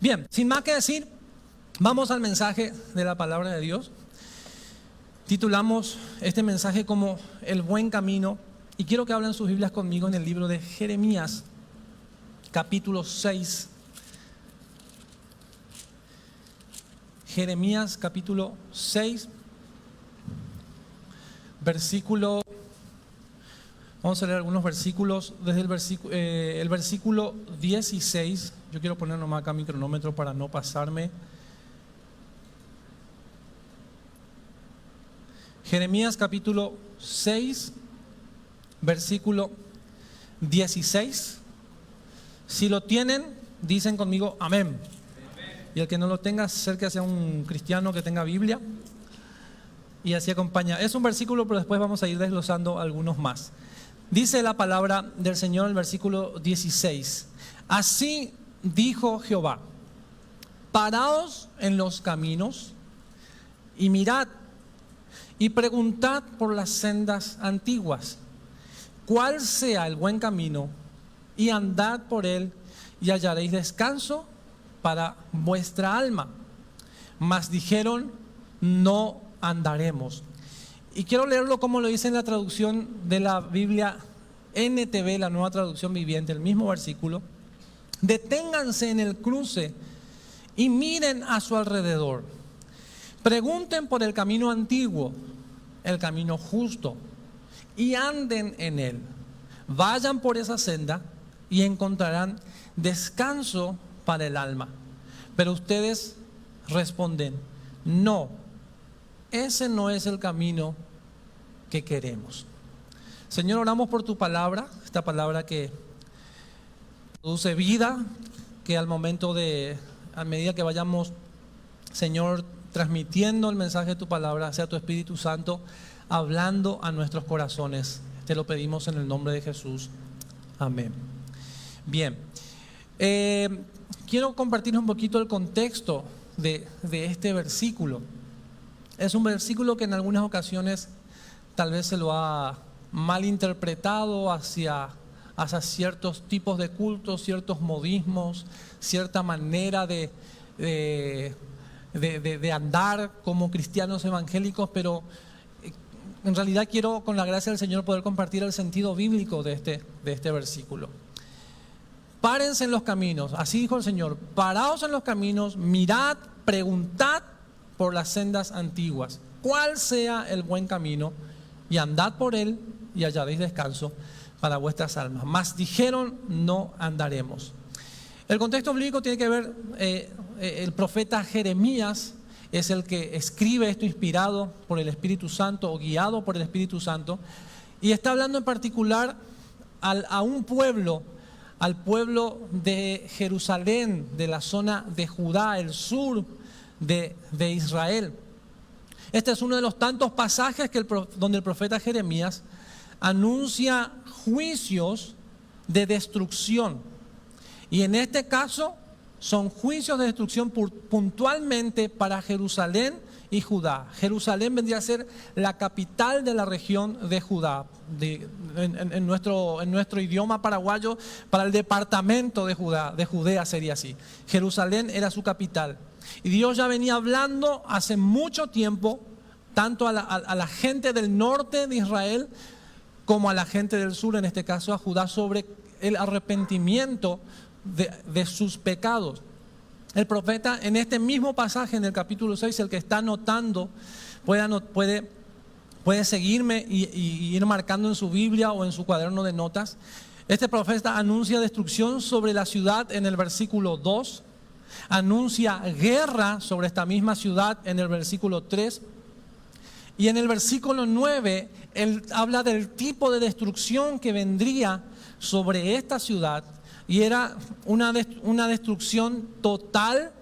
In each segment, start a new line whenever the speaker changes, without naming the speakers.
Bien, sin más que decir, vamos al mensaje de la palabra de Dios. Titulamos este mensaje como El Buen Camino y quiero que hablen sus Biblias conmigo en el libro de Jeremías, capítulo 6. Jeremías, capítulo 6, versículo... Vamos a leer algunos versículos desde el versículo 16. Yo quiero poner nomás acá mi cronómetro para no pasarme. Jeremías capítulo 6, versículo 16. Si lo tienen, dicen conmigo amén. Y el que no lo tenga, acérquese a un cristiano que tenga Biblia y así acompaña. Es un versículo, pero después vamos a ir desglosando algunos más. Dice la palabra del Señor en el versículo 16. Así dijo Jehová: paraos en los caminos y mirad y preguntad por las sendas antiguas, cuál sea el buen camino, y andad por él y hallaréis descanso para vuestra alma. Mas dijeron: no andaremos. Y quiero leerlo como lo dice en la traducción de la Biblia NTV, la Nueva Traducción Viviente, el mismo versículo. Deténganse en el cruce y miren a su alrededor. Pregunten por el camino antiguo, el camino justo, y anden en él. Vayan por esa senda y encontrarán descanso para el alma. Pero ustedes responden: no, ese no es el camino que queremos. Señor, oramos por tu palabra, esta palabra que produce vida, que a medida que vayamos, Señor, transmitiendo el mensaje de tu palabra, sea tu Espíritu Santo hablando a nuestros corazones. Te lo pedimos en el nombre de Jesús. Amén. Bien, quiero compartir un poquito el contexto de este versículo. Es un versículo que en algunas ocasiones tal vez se lo ha malinterpretado hacia ciertos tipos de cultos, ciertos modismos, cierta manera de andar como cristianos evangélicos, pero en realidad quiero, con la gracia del Señor, poder compartir el sentido bíblico de este versículo. Párense en los caminos, así dijo el Señor: paraos en los caminos, mirad, preguntad por las sendas antiguas, cuál sea el buen camino, y andad por él y hallaréis descanso para vuestras almas. Mas dijeron: no andaremos. El contexto bíblico tiene que ver, el profeta Jeremías es el que escribe esto, inspirado por el Espíritu Santo o guiado por el Espíritu Santo, y está hablando en particular a un pueblo, al pueblo de Jerusalén, de la zona de Judá, el sur de Israel. Este es uno de los tantos pasajes donde el profeta Jeremías anuncia juicios de destrucción. Y en este caso son juicios de destrucción puntualmente para Jerusalén y Judá. Jerusalén vendría a ser la capital de la región de Judá. En nuestro idioma paraguayo, para el departamento de Judea sería así. Jerusalén era su capital. Y Dios ya venía hablando hace mucho tiempo, tanto a la gente del norte de Israel como a la gente del sur, en este caso a Judá, sobre el arrepentimiento de sus pecados. El profeta, en este mismo pasaje, en el capítulo 6, el que está anotando, puede seguirme y ir marcando en su Biblia o en su cuaderno de notas. Este profeta anuncia destrucción sobre la ciudad en el versículo 2. Anuncia guerra sobre esta misma ciudad en el versículo 3. Y en el versículo 9, él habla del tipo de destrucción que vendría sobre esta ciudad. Y era una destrucción total,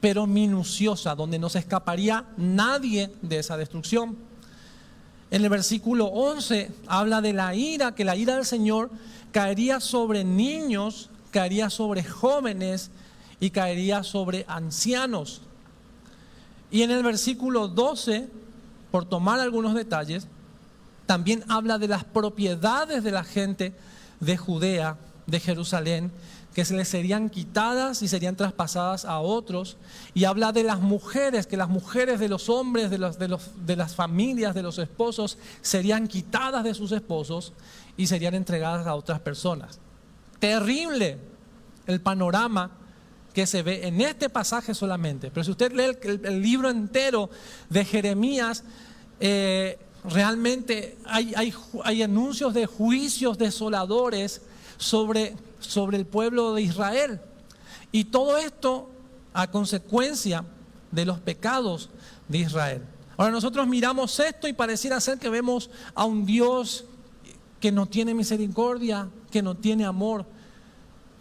pero minuciosa, donde no se escaparía nadie de esa destrucción. En el versículo 11 habla de la ira, que la ira del Señor caería sobre niños, caería sobre jóvenes y caería sobre ancianos. Y en el versículo 12, por tomar algunos detalles, también habla de las propiedades de la gente de Judea de Jerusalén, que se les serían quitadas y serían traspasadas a otros. Y habla de las mujeres, que las mujeres de los hombres, de las familias, de los esposos, serían quitadas de sus esposos y serían entregadas a otras personas. Terrible el panorama que se ve en este pasaje solamente. Pero si usted lee el libro entero de Jeremías, realmente hay anuncios de juicios desoladores sobre el pueblo de Israel. Y todo esto a consecuencia de los pecados de Israel. Ahora nosotros miramos esto y pareciera ser que vemos a un Dios que no tiene misericordia, que no tiene amor.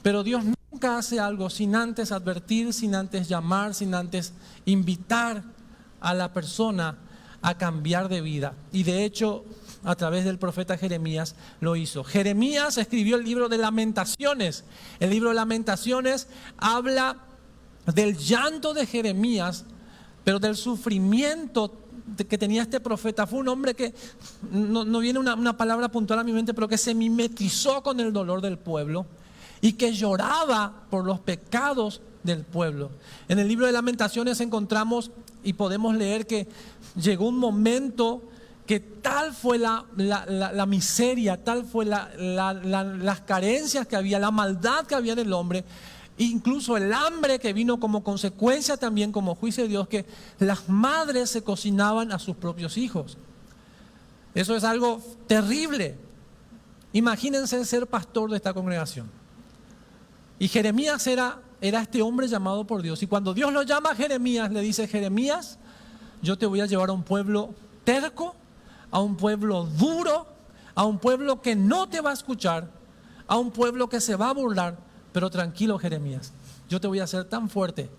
Pero Dios nunca hace algo sin antes advertir, sin antes llamar, sin antes invitar a la persona a cambiar de vida. Y de hecho, a través del profeta Jeremías lo hizo. Jeremías escribió el libro de Lamentaciones. El libro de Lamentaciones habla del llanto de Jeremías, pero del sufrimiento que tenía este profeta. Fue un hombre que, no viene una palabra puntual a mi mente, pero que se mimetizó con el dolor del pueblo y que lloraba por los pecados del pueblo. En el libro de Lamentaciones encontramos y podemos leer que llegó un momento que tal fue la miseria, tal fue las carencias que había, la maldad que había en el hombre, incluso el hambre que vino como consecuencia también, como juicio de Dios, que las madres se cocinaban a sus propios hijos. Eso es algo terrible. Imagínense ser pastor de esta congregación. Y Jeremías era este hombre llamado por Dios. Y cuando Dios lo llama a Jeremías, le dice: Jeremías, yo te voy a llevar a un pueblo terco, a un pueblo duro, a un pueblo que no te va a escuchar, a un pueblo que se va a burlar. Pero tranquilo, Jeremías, yo te voy a hacer tan fuerte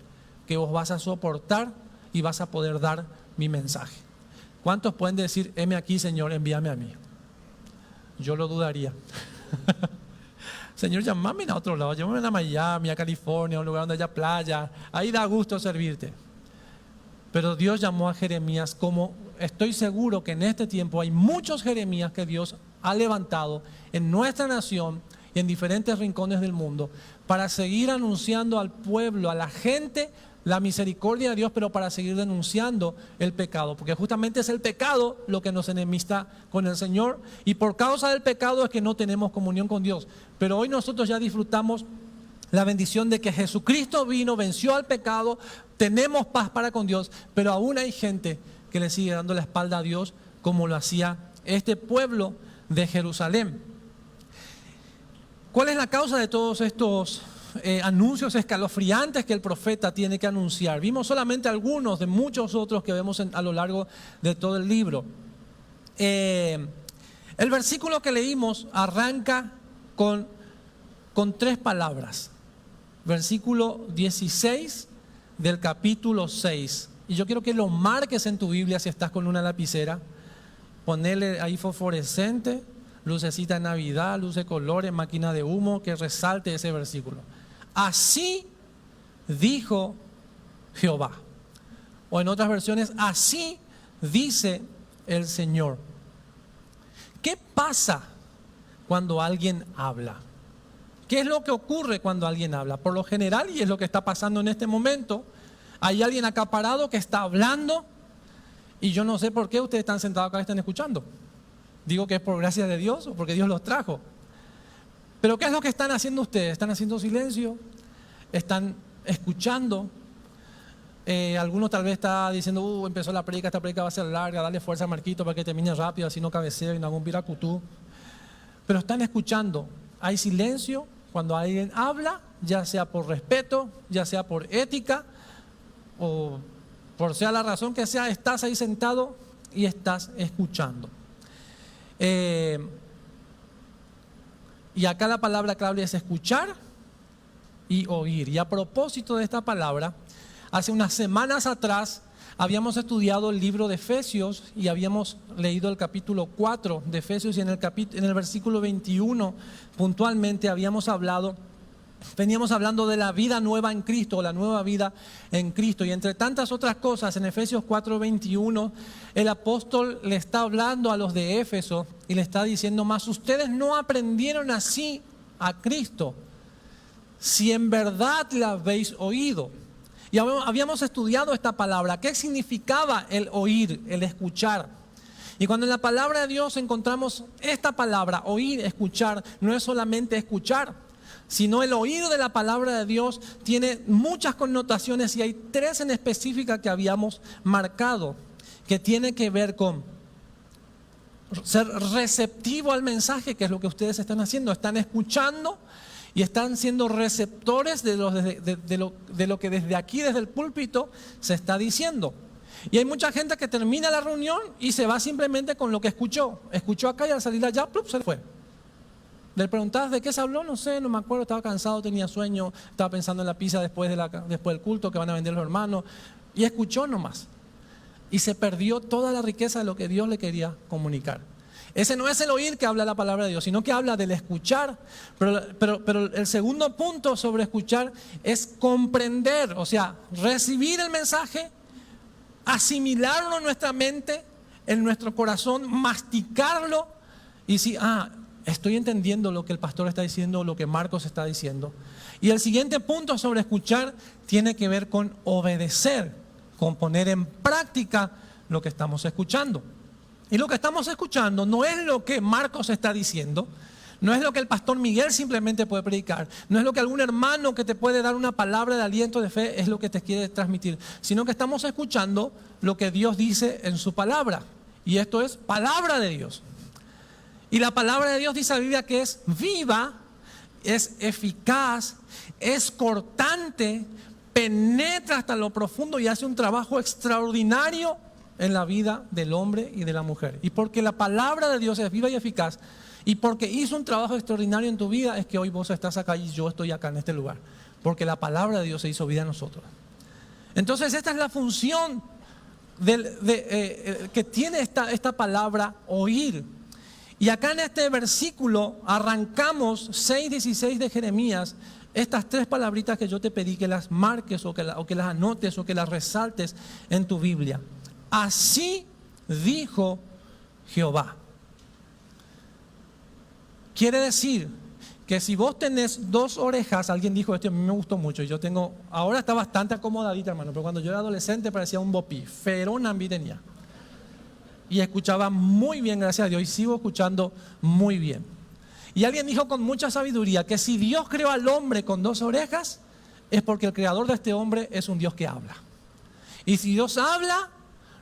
que vos vas a soportar y vas a poder dar mi mensaje. ¿Cuántos pueden decir: heme aquí, Señor, envíame a mí? Yo lo dudaría. Señor, llámame a otro lado, llámame a Miami, a California, a un lugar donde haya playa. Ahí da gusto servirte. Pero Dios llamó a Jeremías, como estoy seguro que en este tiempo hay muchos Jeremías que Dios ha levantado en nuestra nación y en diferentes rincones del mundo, para seguir anunciando al pueblo, a la gente, la misericordia de Dios, pero para seguir denunciando el pecado, porque justamente es el pecado lo que nos enemista con el Señor, y por causa del pecado es que no tenemos comunión con Dios. Pero hoy nosotros ya disfrutamos la bendición de que Jesucristo vino, venció al pecado, tenemos paz para con Dios, pero aún hay gente que le sigue dando la espalda a Dios, como lo hacía este pueblo de Jerusalén. ¿Cuál es la causa de todos estos anuncios escalofriantes que el profeta tiene que anunciar? Vimos solamente algunos de muchos otros que vemos a lo largo de todo el libro. El versículo que leímos arranca con 3 palabras. Versículo 16 del capítulo 6. Y yo quiero que lo marques en tu Biblia si estás con una lapicera. Ponele ahí fosforescente, lucecita de Navidad, luz de colores, máquina de humo, que resalte ese versículo. Así dijo Jehová. O en otras versiones, así dice el Señor. ¿Qué pasa cuando alguien habla? ¿Qué es lo que ocurre cuando alguien habla? Por lo general, y es lo que está pasando en este momento, hay alguien acaparado que está hablando, y yo no sé por qué ustedes están sentados acá y están escuchando. Digo que es por gracia de Dios o porque Dios los trajo. Pero ¿qué es lo que están haciendo ustedes? ¿Están haciendo silencio? ¿Están escuchando? Algunos tal vez está diciendo: empezó la predica, esta predica va a ser larga, dale fuerza a Marquito para que termine rápido, así no cabeceo y no hago un piracutú. Pero están escuchando. Hay silencio cuando alguien habla, ya sea por respeto, ya sea por ética, o por sea la razón que sea, estás ahí sentado y estás escuchando. Y acá la palabra clave es escuchar y oír. Y a propósito de esta palabra, hace unas semanas atrás habíamos estudiado el libro de Efesios y habíamos leído el capítulo 4 de Efesios, y en el versículo 21 puntualmente veníamos hablando de la vida nueva en Cristo, la nueva vida en Cristo. Y entre tantas otras cosas, en Efesios 4:21, el apóstol le está hablando a los de Éfeso y le está diciendo: mas ustedes no aprendieron así a Cristo, si en verdad la habéis oído. Y habíamos estudiado esta palabra. ¿Qué significaba el oír, el escuchar? Y cuando en la palabra de Dios encontramos esta palabra, oír, escuchar, no es solamente escuchar, sino el oír de la palabra de Dios tiene muchas connotaciones, y hay 3 en específica que habíamos marcado, que tiene que ver con ser receptivo al mensaje, que es lo que ustedes están haciendo. Están escuchando y están siendo receptores de lo que desde aquí, desde el púlpito, se está diciendo. Y hay mucha gente que termina la reunión y se va simplemente con lo que escuchó. Escuchó acá y al salir allá, ¡plup!, se fue. Le preguntabas de qué se habló, no sé, no me acuerdo, estaba cansado, tenía sueño, estaba pensando en la pizza después del culto que van a vender los hermanos, y escuchó nomás. Y se perdió toda la riqueza de lo que Dios le quería comunicar. Ese no es el oír que habla la palabra de Dios, sino que habla del escuchar. Pero el segundo punto sobre escuchar es comprender, o sea, recibir el mensaje, asimilarlo en nuestra mente, en nuestro corazón, masticarlo y decir, estoy entendiendo lo que el pastor está diciendo, lo que Marcos está diciendo. Y el siguiente punto sobre escuchar tiene que ver con obedecer, con poner en práctica lo que estamos escuchando. Y lo que estamos escuchando no es lo que Marcos está diciendo, no es lo que el pastor Miguel simplemente puede predicar, no es lo que algún hermano que te puede dar una palabra de aliento, de fe, es lo que te quiere transmitir, sino que estamos escuchando lo que Dios dice en su palabra. Y esto es palabra de Dios. Y la palabra de Dios dice la Biblia que es viva, es eficaz, es cortante, penetra hasta lo profundo y hace un trabajo extraordinario en la vida del hombre y de la mujer. Y porque la palabra de Dios es viva y eficaz, y porque hizo un trabajo extraordinario en tu vida, es que hoy vos estás acá y yo estoy acá en este lugar. Porque la palabra de Dios se hizo vida en nosotros. Entonces esta es la función que tiene esta palabra, oír. Y acá en este versículo arrancamos 6:16 de Jeremías, estas 3 palabritas que yo te pedí que las marques o que las anotes o que las resaltes en tu Biblia. Así dijo Jehová. Quiere decir que si vos tenés 2 orejas, alguien dijo esto, a mí me gustó mucho, yo tengo, ahora está bastante acomodadita, hermano, pero cuando yo era adolescente parecía un bopí, ferón ambi tenía. Y escuchaba muy bien, gracias a Dios, y sigo escuchando muy bien. Y alguien dijo con mucha sabiduría que si Dios creó al hombre con 2 orejas, es porque el creador de este hombre es un Dios que habla. Y si Dios habla,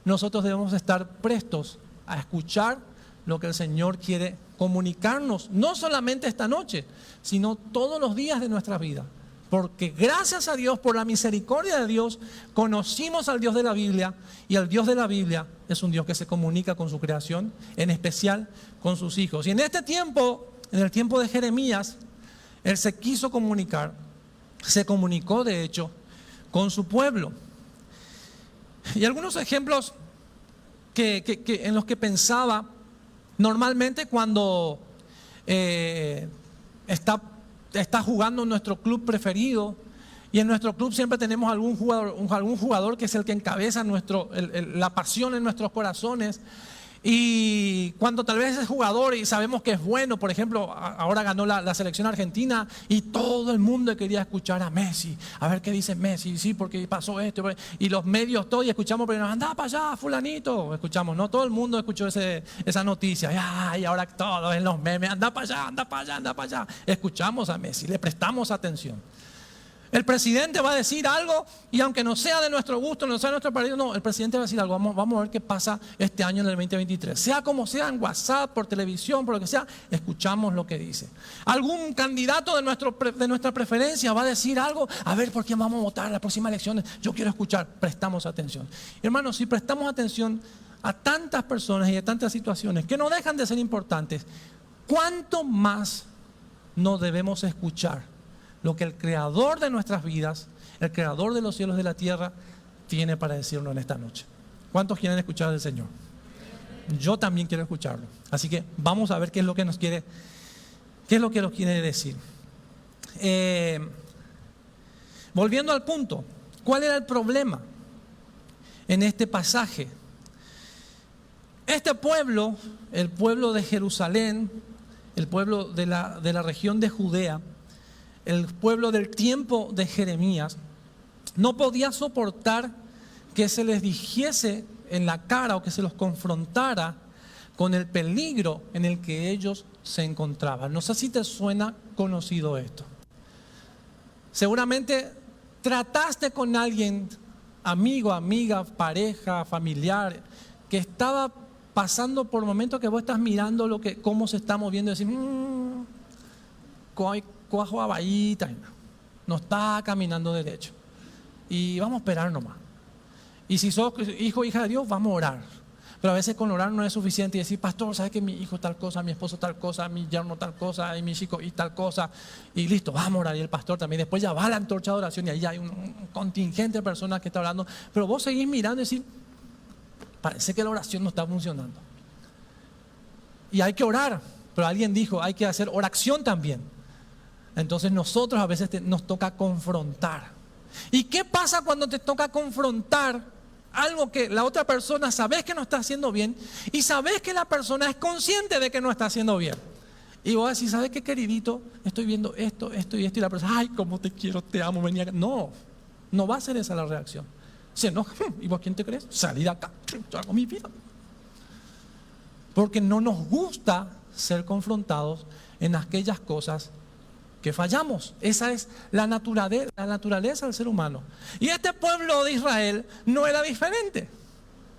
nosotros debemos estar prestos a escuchar lo que el Señor quiere comunicarnos, no solamente esta noche, sino todos los días de nuestra vida. Porque gracias a Dios, por la misericordia de Dios, conocimos al Dios de la Biblia, y el Dios de la Biblia es un Dios que se comunica con su creación, en especial con sus hijos. Y en este tiempo, en el tiempo de Jeremías, él se quiso comunicar, se comunicó de hecho con su pueblo. Y algunos ejemplos en los que pensaba, normalmente cuando está jugando nuestro club preferido, y en nuestro club siempre tenemos algún jugador que es el que encabeza la pasión en nuestros corazones. Y cuando tal vez es jugador y sabemos que es bueno, por ejemplo, ahora ganó la selección argentina y todo el mundo quería escuchar a Messi, a ver qué dice Messi, sí, porque pasó esto, y los medios todos, y escuchamos, pero anda para allá, fulanito, escuchamos, no todo el mundo escuchó esa noticia, y ahora todos en los memes, anda para allá, anda para allá, anda para allá, escuchamos a Messi, le prestamos atención. El presidente va a decir algo, y aunque no sea de nuestro gusto, no sea de nuestro partido, no, el presidente va a decir algo, vamos a ver qué pasa este año en el 2023. Sea como sea, en WhatsApp, por televisión, por lo que sea, escuchamos lo que dice. Algún candidato de nuestra preferencia va a decir algo, a ver por quién vamos a votar en las próximas elecciones, yo quiero escuchar, prestamos atención. Hermanos, si prestamos atención a tantas personas y a tantas situaciones que no dejan de ser importantes, ¿cuánto más no debemos escuchar lo que el creador de nuestras vidas, el creador de los cielos y de la tierra, tiene para decirnos en esta noche? ¿Cuántos quieren escuchar del Señor? Yo también quiero escucharlo. Así que vamos a ver qué es lo que nos quiere decir. Volviendo al punto, ¿cuál era el problema en este pasaje? Este pueblo, el pueblo de Jerusalén, el pueblo de la región de Judea, el pueblo del tiempo de Jeremías, no podía soportar que se les dijese en la cara o que se los confrontara con el peligro en el que ellos se encontraban. No sé si te suena conocido esto. Seguramente trataste con alguien, amigo, amiga, pareja, familiar, que estaba pasando por momentos que vos estás mirando cómo se está moviendo y decís, coajo aballita, no está caminando derecho. Y vamos a esperar nomás. Y si sos hijo o hija de Dios, vamos a orar. Pero a veces con orar no es suficiente y decir, pastor, ¿sabes que mi hijo tal cosa, mi esposo tal cosa, mi yerno tal cosa, y mi chico y tal cosa? Y listo, vamos a orar. Y el pastor también. Después ya va la antorcha de oración y ahí ya hay un contingente de personas que está orando. Pero vos seguís mirando y decís, parece que la oración no está funcionando. Y hay que orar. Pero alguien dijo, hay que hacer oración también. Entonces nosotros a veces nos toca confrontar. ¿Y qué pasa cuando te toca confrontar algo que la otra persona sabes que no está haciendo bien y sabes que la persona es consciente de que no está haciendo bien? Y vos decís, ¿sabes qué, queridito? Estoy viendo esto y esto. Y la persona, ay, cómo te quiero, te amo, venía acá. No va a ser esa la reacción. Se enoja. ¿Y vos quién te crees? Salí de acá, yo hago mi vida. Porque no nos gusta ser confrontados en aquellas cosas que fallamos. Esa es la naturaleza del ser humano. Y este pueblo de Israel no era diferente.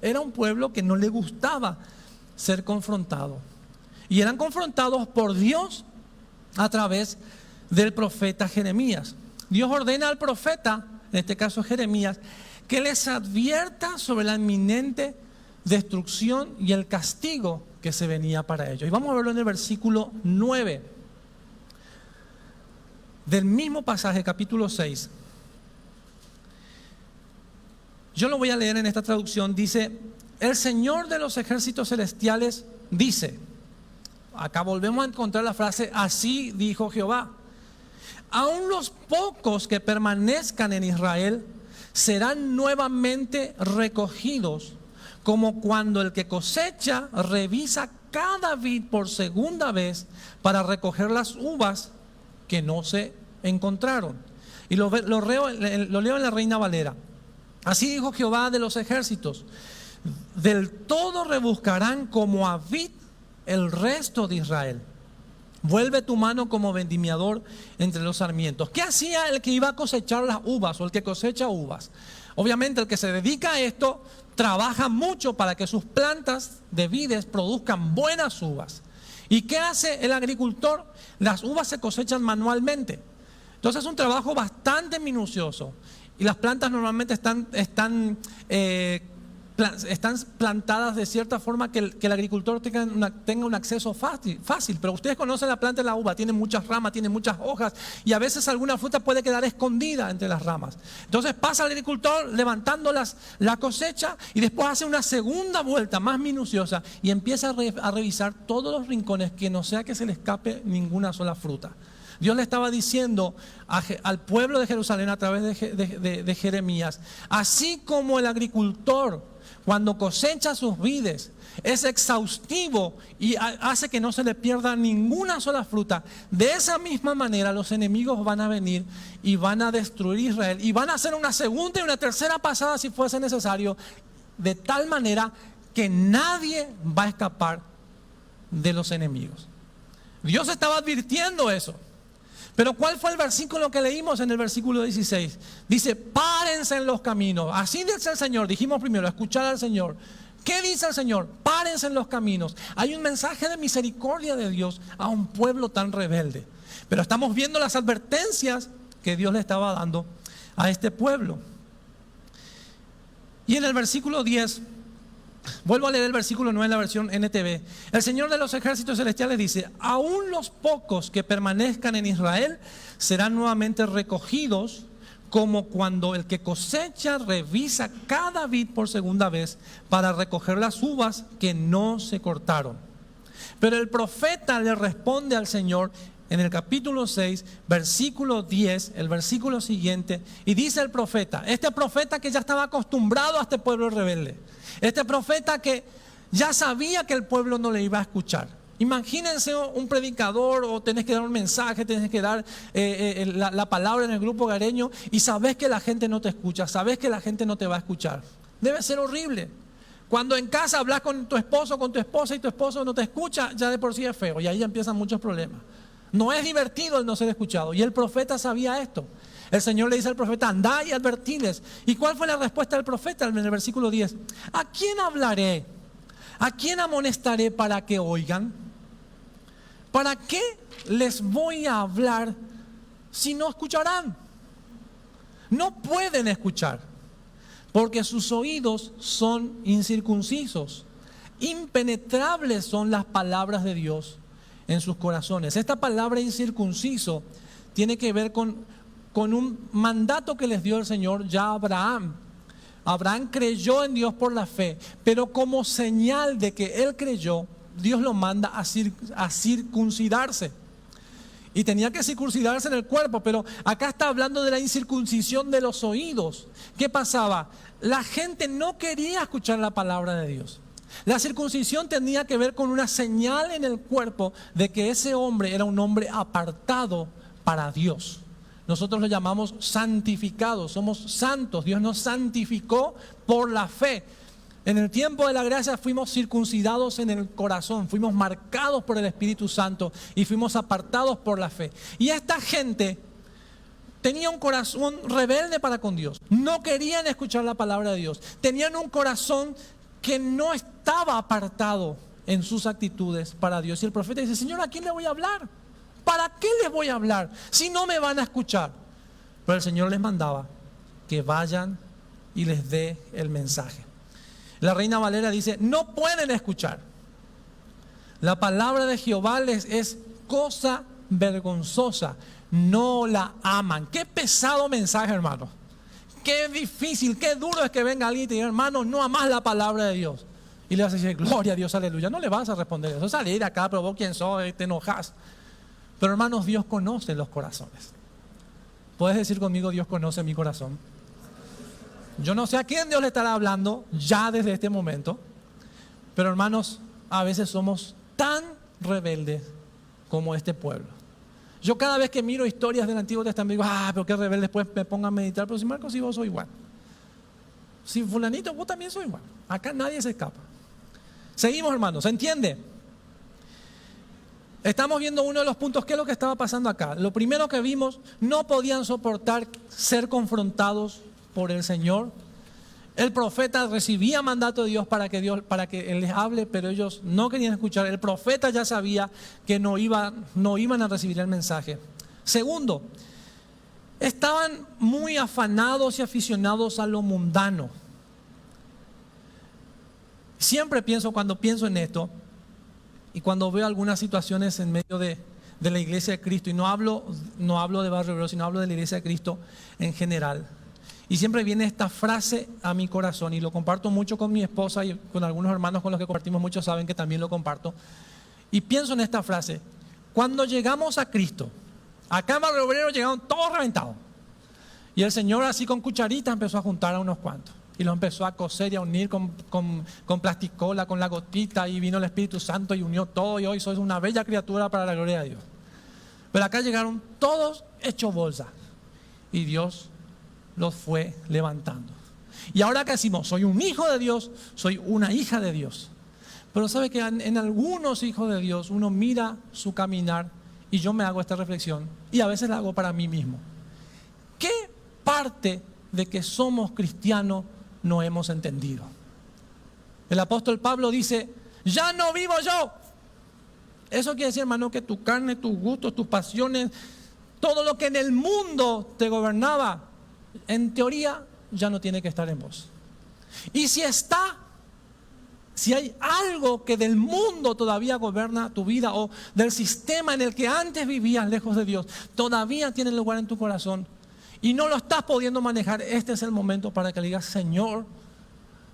Era un pueblo que no le gustaba ser confrontado. Y eran confrontados por Dios a través del profeta Jeremías. Dios ordena al profeta, en este caso Jeremías, que les advierta sobre la inminente destrucción y el castigo que se venía para ellos. Y vamos a verlo en el versículo 9. Del mismo pasaje, capítulo 6. Yo lo voy a leer en esta traducción. Dice, el Señor de los ejércitos celestiales dice, acá volvemos a encontrar la frase, así dijo Jehová, aún los pocos que permanezcan en Israel serán nuevamente recogidos, como cuando el que cosecha revisa cada vid por segunda vez para recoger las uvas que no se encontraron. Y lo leo en la Reina Valera. Así dijo Jehová de los ejércitos, del todo rebuscarán como a vid el resto de Israel. Vuelve tu mano como vendimiador entre los sarmientos. ¿Qué hacía el que iba a cosechar las uvas o el que cosecha uvas? Obviamente el que se dedica a esto trabaja mucho para que sus plantas de vides produzcan buenas uvas. ¿Y qué hace el agricultor? Las uvas se cosechan manualmente. Entonces es un trabajo bastante minucioso. Y las plantas normalmente están plantadas de cierta forma que el agricultor tenga un acceso fácil. Pero ustedes conocen la planta de la uva, tiene muchas ramas, tiene muchas hojas y a veces alguna fruta puede quedar escondida entre las ramas. Entonces pasa el agricultor levantando la cosecha y después hace una segunda vuelta más minuciosa y empieza a revisar todos los rincones, que no sea que se le escape ninguna sola fruta. Dios le estaba diciendo al pueblo de Jerusalén a través de Jeremías, así como el agricultor cuando cosecha sus vides es exhaustivo y hace que no se le pierda ninguna sola fruta, de esa misma manera los enemigos van a venir y van a destruir Israel y van a hacer una segunda y una tercera pasada si fuese necesario, de tal manera que nadie va a escapar de los enemigos. Dios estaba advirtiendo eso. Pero ¿cuál fue el versículo que leímos en el versículo 16? Dice, párense en los caminos. Así dice el Señor. Dijimos primero, escuchar al Señor. ¿Qué dice el Señor? Párense en los caminos. Hay un mensaje de misericordia de Dios a un pueblo tan rebelde. Pero estamos viendo las advertencias que Dios le estaba dando a este pueblo. Y en el versículo 10, vuelvo a leer el versículo 9 en la versión NTV. El Señor de los ejércitos celestiales dice, aún los pocos que permanezcan en Israel serán nuevamente recogidos, como cuando el que cosecha revisa cada vid por segunda vez para recoger las uvas que no se cortaron. Pero el profeta le responde al Señor en el capítulo 6, versículo 10, el versículo siguiente, y dice el profeta, este profeta que ya estaba acostumbrado a este pueblo rebelde, este profeta que ya sabía que el pueblo no le iba a escuchar, Imagínense un predicador o tenés que dar un mensaje, tenés que dar la palabra en el grupo hogareño y sabés que la gente no te escucha, sabés que la gente no te va a escuchar. Debe ser horrible. Cuando en casa hablas con tu esposo, con tu esposa y tu esposo no te escucha, ya de por sí es feo y ahí ya empiezan muchos problemas. No es divertido el no ser escuchado y el profeta sabía esto. El Señor le dice al profeta, andá y advertiles. ¿Y cuál fue la respuesta del profeta en el versículo 10? ¿A quién hablaré? ¿A quién amonestaré para que oigan? ¿Para qué les voy a hablar si no escucharán? No pueden escuchar, porque sus oídos son incircuncisos. Impenetrables son las palabras de Dios en sus corazones. Esta palabra incircunciso tiene que ver con un mandato que les dio el Señor ya a Abraham. Abraham creyó en Dios por la fe, pero como señal de que él creyó, Dios lo manda a circuncidarse. Y tenía que circuncidarse en el cuerpo, pero acá está hablando de la incircuncisión de los oídos. ¿Qué pasaba? La gente no quería escuchar la palabra de Dios. La circuncisión tenía que ver con una señal en el cuerpo de que ese hombre era un hombre apartado para Dios. Nosotros lo llamamos santificados, somos santos. Dios nos santificó por la fe. En el tiempo de la gracia fuimos circuncidados en el corazón, fuimos marcados por el Espíritu Santo y fuimos apartados por la fe. Y esta gente tenía un corazón rebelde para con Dios. No querían escuchar la palabra de Dios. Tenían un corazón que no estaba apartado en sus actitudes para Dios. Y el profeta dice, Señor, ¿a quién le voy a hablar? ¿Para qué les voy a hablar si no me van a escuchar? Pero el Señor les mandaba que vayan y les dé el mensaje. La Reina Valera dice, no pueden escuchar. La palabra de Jehová les es cosa vergonzosa. No la aman. Qué pesado mensaje, hermano. Qué difícil, qué duro es que venga alguien y te diga, hermano, no amas la palabra de Dios. Y le vas a decir, gloria a Dios, aleluya. No le vas a responder eso. Salí de acá, pero vos quién sos, te enojas. Pero hermanos, Dios conoce los corazones. ¿Puedes decir conmigo, Dios conoce mi corazón? Yo no sé a quién Dios le estará hablando ya desde este momento. Pero hermanos, a veces somos tan rebeldes como este pueblo. Yo cada vez que miro historias del Antiguo Testamento digo, pero qué rebelde, después me pongo a meditar. Pero si Marcos y vos soy igual. Si fulanito, vos también soy igual. Acá nadie se escapa. Seguimos, hermanos, ¿se entiende? Estamos viendo uno de los puntos, ¿qué es lo que estaba pasando acá? Lo primero que vimos, no podían soportar ser confrontados por el Señor. El profeta recibía mandato de Dios para que Él les hable, pero ellos no querían escuchar. El profeta ya sabía que no iban a recibir el mensaje. Segundo, estaban muy afanados y aficionados a lo mundano. Siempre cuando pienso en esto, y cuando veo algunas situaciones en medio de la iglesia de Cristo, y no hablo de Barrio Obrero, sino hablo de la iglesia de Cristo en general. Y siempre viene esta frase a mi corazón, y lo comparto mucho con mi esposa y con algunos hermanos con los que compartimos, muchos saben que también lo comparto. Y pienso en esta frase: cuando llegamos a Cristo, acá en Barrio Obrero llegaron todos reventados. Y el Señor así con cucharita empezó a juntar a unos cuantos. Y los empezó a coser y a unir con plasticola, con la gotita, y vino el Espíritu Santo y unió todo, y hoy sois una bella criatura para la gloria de Dios. Pero acá llegaron todos hechos bolsa, y Dios los fue levantando. Y ahora que decimos, soy un hijo de Dios, soy una hija de Dios. Pero sabe que en algunos hijos de Dios uno mira su caminar, y yo me hago esta reflexión, y a veces la hago para mí mismo. ¿Qué parte de que somos cristianos no hemos entendido? El apóstol Pablo dice, ya no vivo yo. Eso quiere decir, hermano, que tu carne, tus gustos, tus pasiones, todo lo que en el mundo te gobernaba, en teoría ya no tiene que estar en vos. Y si hay algo que del mundo todavía gobierna tu vida, o del sistema en el que antes vivías lejos de Dios, todavía tiene lugar en tu corazón, y no lo estás pudiendo manejar, este es el momento para que le digas, Señor,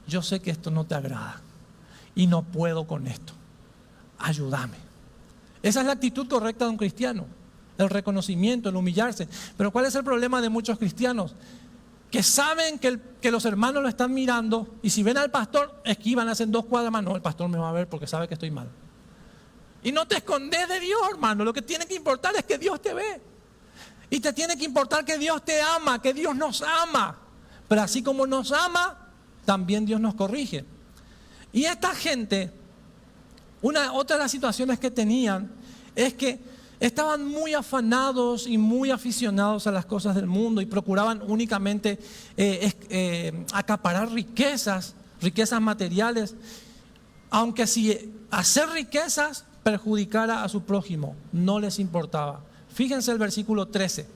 yo sé que esto no te agrada y no puedo con esto, ayúdame. Esa es la actitud correcta de un cristiano, el reconocimiento, el humillarse. Pero ¿cuál es el problema de muchos cristianos? Que saben que los hermanos lo están mirando, y si ven al pastor, esquivan, hacen 2 cuadras más. No, el pastor me va a ver porque sabe que estoy mal. Y no te escondes de Dios, hermano. Lo que tiene que importar es que Dios te ve. Y te tiene que importar que Dios te ama, que Dios nos ama. Pero así como nos ama, también Dios nos corrige. Y esta gente, otra de las situaciones que tenían es que estaban muy afanados y muy aficionados a las cosas del mundo y procuraban únicamente acaparar riquezas materiales, aunque si hacer riquezas perjudicara a su prójimo, no les importaba. Fíjense el versículo 13.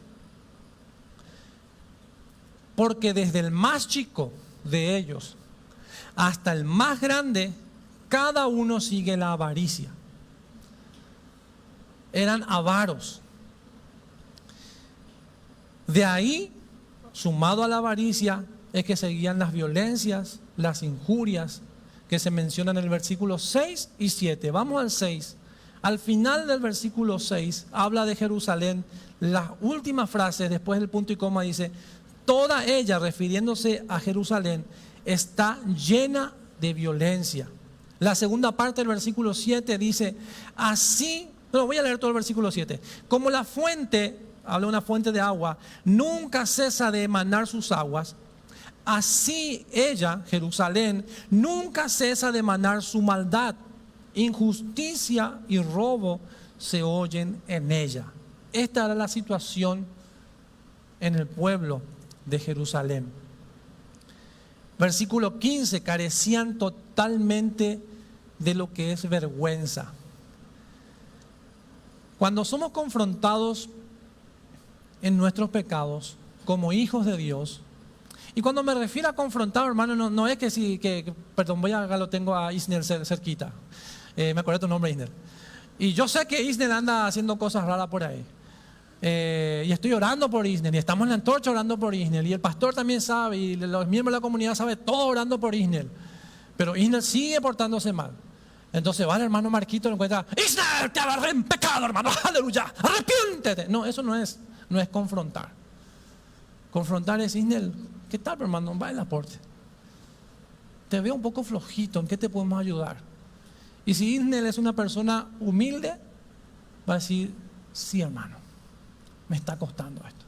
Porque desde el más chico de ellos hasta el más grande, cada uno sigue la avaricia. Eran avaros. De ahí, sumado a la avaricia, es que seguían las violencias, las injurias, que se mencionan en el versículo 6 y 7. Vamos al 6. Al final del versículo 6, habla de Jerusalén. Las últimas frases, después del punto y coma, dice: toda ella, refiriéndose a Jerusalén, está llena de violencia. La segunda parte del versículo 7 dice: así, no, voy a leer todo el versículo 7. Como la fuente, habla de una fuente de agua, nunca cesa de emanar sus aguas, así ella, Jerusalén, nunca cesa de emanar su maldad. Injusticia y robo se oyen en ella. Esta era la situación en el pueblo de Jerusalén. Versículo 15, carecían totalmente de lo que es vergüenza. Cuando somos confrontados en nuestros pecados como hijos de Dios, y cuando me refiero a confrontar, hermano, no es que perdón, acá lo tengo a Isnel cerquita. Me acuerdo tu nombre, Isnel. Y yo sé que Isnel anda haciendo cosas raras por ahí. Y estoy orando por Isnel, y estamos en la antorcha orando por Isnel, y el pastor también sabe, y los miembros de la comunidad saben, todo orando por Isnel. Pero Isnel sigue portándose mal. Entonces va el hermano Marquito y lo encuentra: Isnel, te agarré en pecado, hermano, aleluya, arrepiéntete. No, eso no es confrontar. Confrontar es: Isnel, ¿qué tal, hermano? Va el aporte. Te veo un poco flojito, ¿en qué te podemos ayudar? Y si Isnel es una persona humilde, va a decir: sí, hermano, me está costando esto.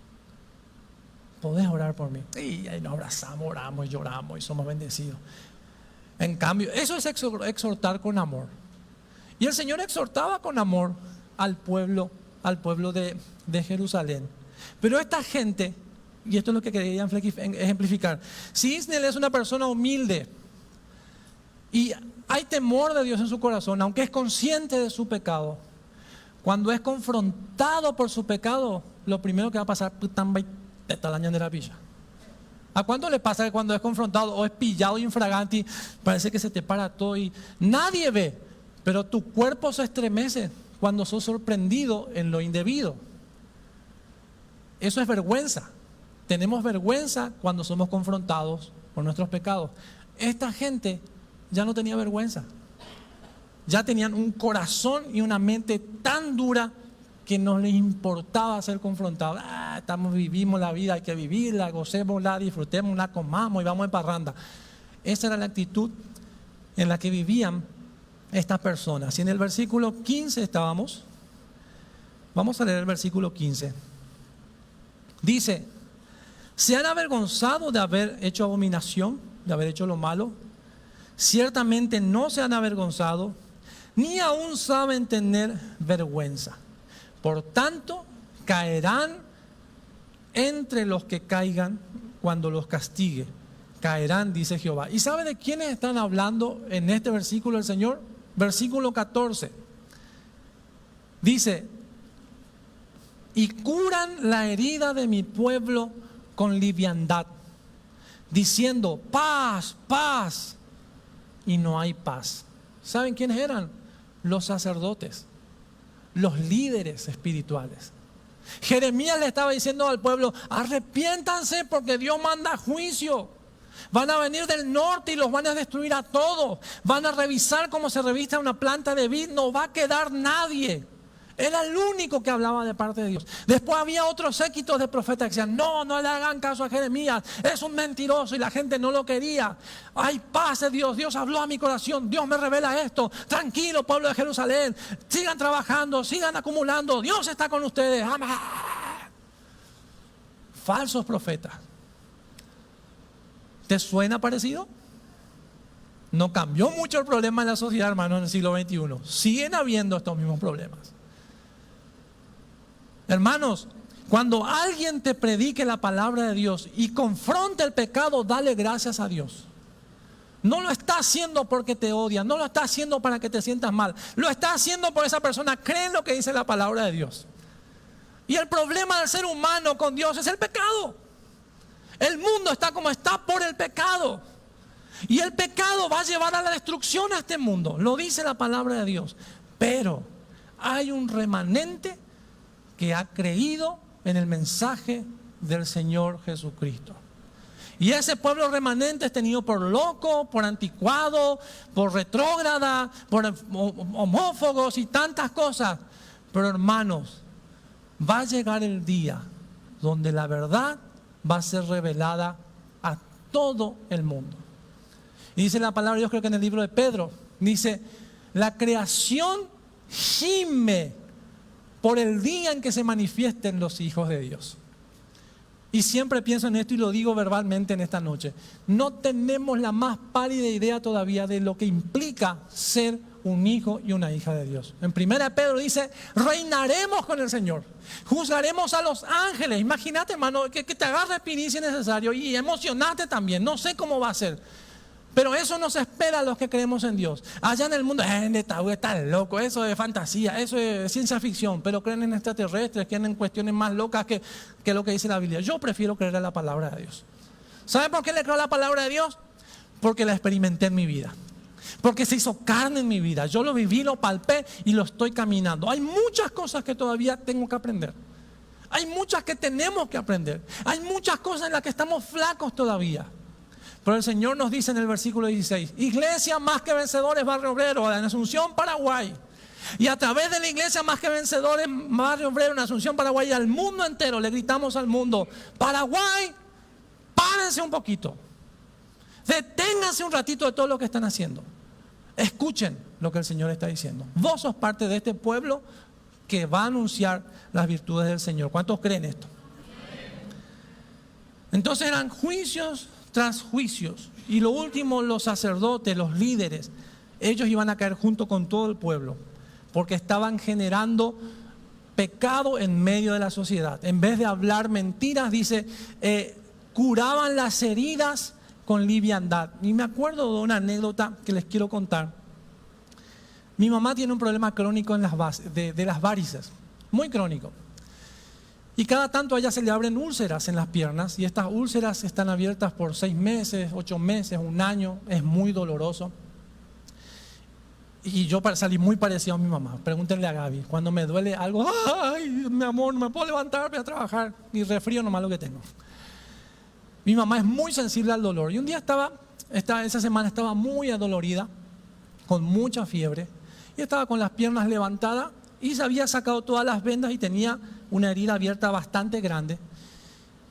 ¿Podés orar por mí? Y ahí nos abrazamos, oramos, lloramos y somos bendecidos. En cambio, eso es exhortar con amor. Y el Señor exhortaba con amor al pueblo de Jerusalén. Pero esta gente, y esto es lo que quería ejemplificar, si Isnel es una persona humilde y hay temor de Dios en su corazón, aunque es consciente de su pecado, cuando es confrontado por su pecado, lo primero que va a pasar es talañan de la villa. ¿A cuánto le pasa que cuando es confrontado o es pillado infraganti, parece que se te para todo y nadie ve, pero tu cuerpo se estremece cuando sos sorprendido en lo indebido? Eso es vergüenza. Tenemos vergüenza cuando somos confrontados por nuestros pecados. Esta gente ya no tenía vergüenza. Ya tenían un corazón y una mente tan dura que no les importaba ser confrontados. Vivimos la vida, hay que vivirla, gocémosla, disfrutémosla, comamos y vamos en parranda. Esa era la actitud en la que vivían estas personas. Y en el versículo 15 estábamos. Vamos a leer el versículo 15. Dice: ¿se han avergonzado de haber hecho abominación, de haber hecho lo malo? Ciertamente no se han avergonzado, ni aún saben tener vergüenza. Por tanto, caerán entre los que caigan cuando los castigue. Caerán, dice Jehová. ¿Y sabe de quiénes están hablando en este versículo el Señor? Versículo 14. Dice: y curan la herida de mi pueblo con liviandad, diciendo: paz, paz. Y no hay paz. ¿Saben quiénes eran? Los sacerdotes, los líderes espirituales. Jeremías le estaba diciendo al pueblo: arrepiéntanse porque Dios manda juicio. Van a venir del norte y los van a destruir a todos. Van a revisar cómo se revista una planta de vid. No va a quedar nadie. Era el único que hablaba de parte de Dios. Después había otros séquitos de profetas que decían, no le hagan caso a Jeremías, es un mentiroso, y la gente no lo quería. Hay paz de Dios, Dios habló a mi corazón, Dios me revela esto. Tranquilo, pueblo de Jerusalén, sigan trabajando, sigan acumulando, Dios está con ustedes. Amén. Falsos profetas. ¿Te suena parecido? No cambió mucho el problema en la sociedad, hermano, en el siglo XXI. Siguen habiendo estos mismos problemas. Hermanos, cuando alguien te predique la palabra de Dios y confronte el pecado, dale gracias a Dios. No lo está haciendo porque te odia, no lo está haciendo para que te sientas mal. Lo está haciendo por esa persona cree en lo que dice la palabra de Dios. Y el problema del ser humano con Dios es el pecado. El mundo está como está por el pecado. Y el pecado va a llevar a la destrucción a este mundo. Lo dice la palabra de Dios. Pero hay un remanente que ha creído en el mensaje del Señor Jesucristo. Y ese pueblo remanente es tenido por loco, por anticuado, por retrógrada, por homófobos y tantas cosas. Pero hermanos, va a llegar el día donde la verdad va a ser revelada a todo el mundo. Y dice la palabra de Dios, creo que en el libro de Pedro, dice, la creación gime por el día en que se manifiesten los hijos de Dios. Y siempre pienso en esto y lo digo verbalmente en esta noche. No tenemos la más pálida idea todavía de lo que implica ser un hijo y una hija de Dios. En 1 Pedro dice, reinaremos con el Señor, juzgaremos a los ángeles. Imagínate, hermano, que te agarre espíritu si es necesario y emocionate también. No sé cómo va a ser, pero eso nos espera a los que creemos en Dios. Allá en el mundo, está loco, eso es fantasía, eso es ciencia ficción, pero creen en extraterrestres, creen en cuestiones más locas que lo que dice la Biblia. Yo prefiero creer en la palabra de Dios. ¿Sabe por qué le creo a la palabra de Dios? Porque la experimenté en mi vida. Porque se hizo carne en mi vida. Yo lo viví, lo palpé y lo estoy caminando. Hay muchas cosas que todavía tengo que aprender. Hay muchas que tenemos que aprender. Hay muchas cosas en las que estamos flacos todavía. Pero el Señor nos dice en el versículo 16, Iglesia Más que Vencedores Barrio Obrero, en Asunción, Paraguay. Y a través de la Iglesia Más que Vencedores Barrio Obrero en Asunción, Paraguay, y al mundo entero le gritamos al mundo, Paraguay, párense un poquito. Deténganse un ratito de todo lo que están haciendo. Escuchen lo que el Señor está diciendo. Vos sos parte de este pueblo que va a anunciar las virtudes del Señor. ¿Cuántos creen esto? Entonces eran juicios tras juicios. Y lo último, los sacerdotes, los líderes, ellos iban a caer junto con todo el pueblo, porque estaban generando pecado en medio de la sociedad. En vez de hablar mentiras, dice, curaban las heridas con liviandad. Y me acuerdo de una anécdota que les quiero contar. Mi mamá tiene un problema crónico en de las varices, muy crónico. Y cada tanto a ella se le abren úlceras en las piernas, y estas úlceras están abiertas por 6 meses, 8 meses, 1 año, es muy doloroso. Y yo salí muy parecido a mi mamá. Pregúntenle a Gaby, cuando me duele algo, ay, mi amor, no me puedo levantar, voy a trabajar, y resfrío nomás lo que tengo. Mi mamá es muy sensible al dolor, y un día esa semana estaba muy adolorida, con mucha fiebre, y estaba con las piernas levantadas, y se había sacado todas las vendas y tenía una herida abierta bastante grande.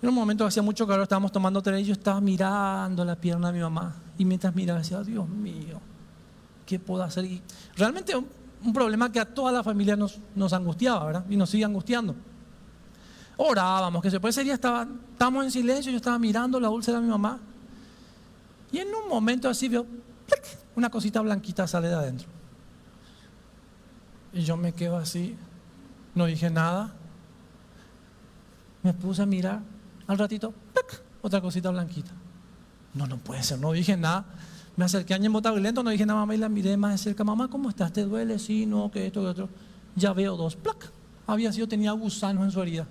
En un momento hacía mucho calor, estábamos tomando té y yo estaba mirando la pierna de mi mamá. Y mientras miraba decía, Dios mío, ¿qué puedo hacer? Y realmente un problema que a toda la familia nos angustiaba, ¿verdad? Y nos sigue angustiando. Orábamos, que se puede. Ese día estábamos en silencio, yo estaba mirando la úlcera de mi mamá. Y en un momento así veo, una cosita blanquita sale de adentro. Y yo me quedo así, no dije nada. Me puse a mirar, al ratito, ¡tac!, otra cosita blanquita. No puede ser, no dije nada. Me acerqué a Ñembotado y lento, no dije nada, mamá, y la miré más de cerca. Mamá, ¿cómo estás? ¿Te duele? Sí, no, que esto, que otro. Ya veo 2, ¡plac! Tenía gusanos en su herida.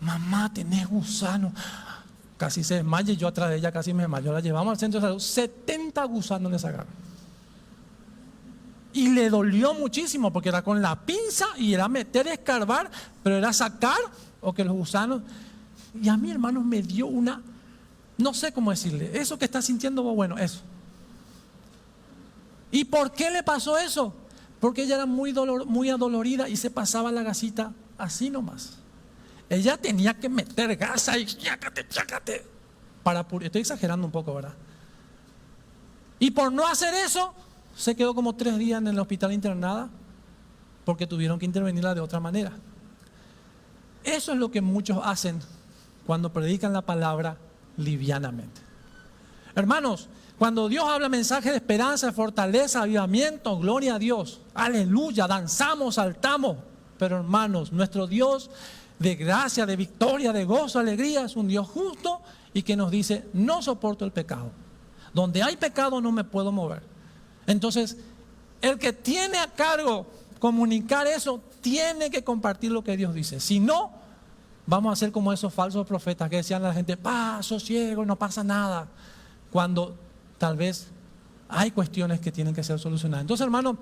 Mamá, tenés gusanos. Casi se desmaya y yo atrás de ella casi me desmayo. La llevamos al centro de salud, 70 gusanos le sacaron. Y le dolió muchísimo porque era con la pinza y era meter, escarbar, pero era sacar o que los gusanos. Y a mí, hermanos, me dio una, no sé cómo decirle, eso que está sintiendo vos, bueno, eso. ¿Y por qué le pasó eso? Porque ella era muy adolorida y se pasaba la gasita así nomás. Ella tenía que meter gasa y chácate. Estoy exagerando un poco, ¿verdad? Y por no hacer eso, se quedó como 3 días en el hospital internada porque tuvieron que intervenirla de otra manera. Eso es lo que muchos hacen cuando predican la palabra livianamente. Hermanos, cuando Dios habla mensaje de esperanza, de fortaleza, avivamiento, gloria a Dios, aleluya, danzamos, saltamos. Pero hermanos, nuestro Dios de gracia, de victoria, de gozo, alegría, es un Dios justo y que nos dice, no soporto el pecado. Donde hay pecado no me puedo mover. Entonces, el que tiene a cargo comunicar eso, tiene que compartir lo que Dios dice. Si no, vamos a ser como esos falsos profetas que decían a la gente, sosiego, no pasa nada. Cuando tal vez hay cuestiones que tienen que ser solucionadas. Entonces, hermano,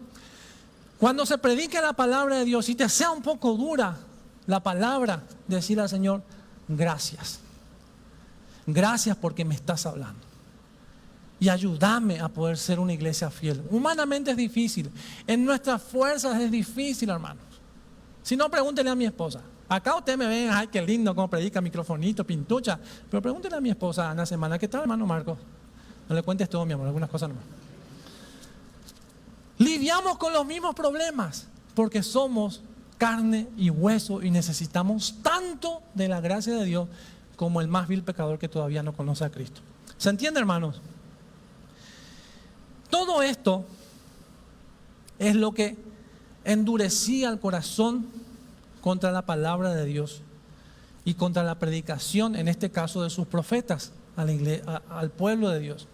cuando se predique la palabra de Dios y te sea un poco dura la palabra, decir al Señor, gracias. Gracias porque me estás hablando. Y ayúdame a poder ser una iglesia fiel. Humanamente es difícil. En nuestras fuerzas es difícil, hermanos. Si no, pregúntenle a mi esposa. Acá ustedes me ven, ay, qué lindo, cómo predica, microfonito, pintucha. Pero pregúntenle a mi esposa en la semana, ¿qué tal, hermano Marcos? No le cuentes todo, mi amor, algunas cosas nomás. Lidiamos con los mismos problemas porque somos carne y hueso y necesitamos tanto de la gracia de Dios como el más vil pecador que todavía no conoce a Cristo. ¿Se entiende, hermanos? Todo esto es lo que endurecía el corazón contra la palabra de Dios y contra la predicación, en este caso de sus profetas, al pueblo de Dios.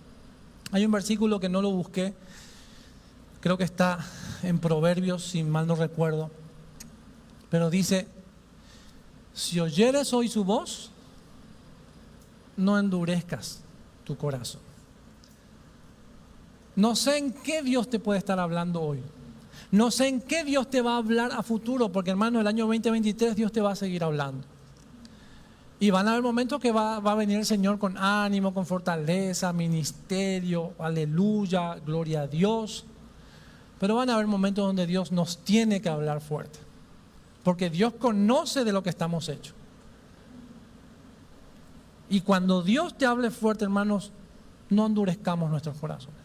Hay un versículo que no lo busqué, creo que está en Proverbios, si mal no recuerdo, pero dice, si oyeres hoy su voz, no endurezcas tu corazón. No sé en qué Dios te puede estar hablando hoy. No sé en qué Dios te va a hablar a futuro, porque hermano, el año 2023 Dios te va a seguir hablando. Y van a haber momentos que va a venir el Señor con ánimo, con fortaleza, ministerio, aleluya, gloria a Dios. Pero van a haber momentos donde Dios nos tiene que hablar fuerte. Porque Dios conoce de lo que estamos hechos. Y cuando Dios te hable fuerte, hermanos, no endurezcamos nuestros corazones.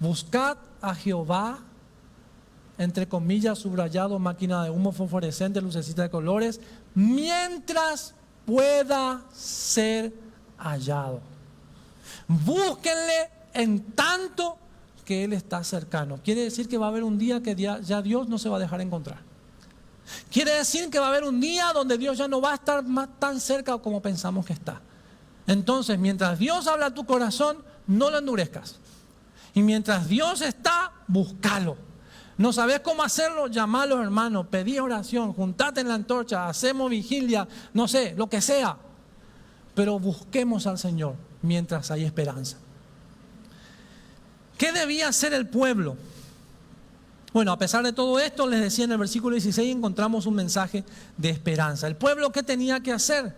Buscad a Jehová, entre comillas, subrayado, máquina de humo fosforescente, lucecita de colores, mientras pueda ser hallado. Búsquenle en tanto que Él está cercano. Quiere decir que va a haber un día que ya Dios no se va a dejar encontrar. Quiere decir que va a haber un día donde Dios ya no va a estar más tan cerca como pensamos que está. Entonces, mientras Dios habla a tu corazón, no lo endurezcas. Y mientras Dios está, búscalo. ¿No sabes cómo hacerlo? Llama a los hermanos, pedí oración, juntate en la antorcha, hacemos vigilia, no sé, lo que sea. Pero busquemos al Señor mientras hay esperanza. ¿Qué debía hacer el pueblo? Bueno, a pesar de todo esto, les decía en el versículo 16, encontramos un mensaje de esperanza. ¿El pueblo qué tenía que hacer?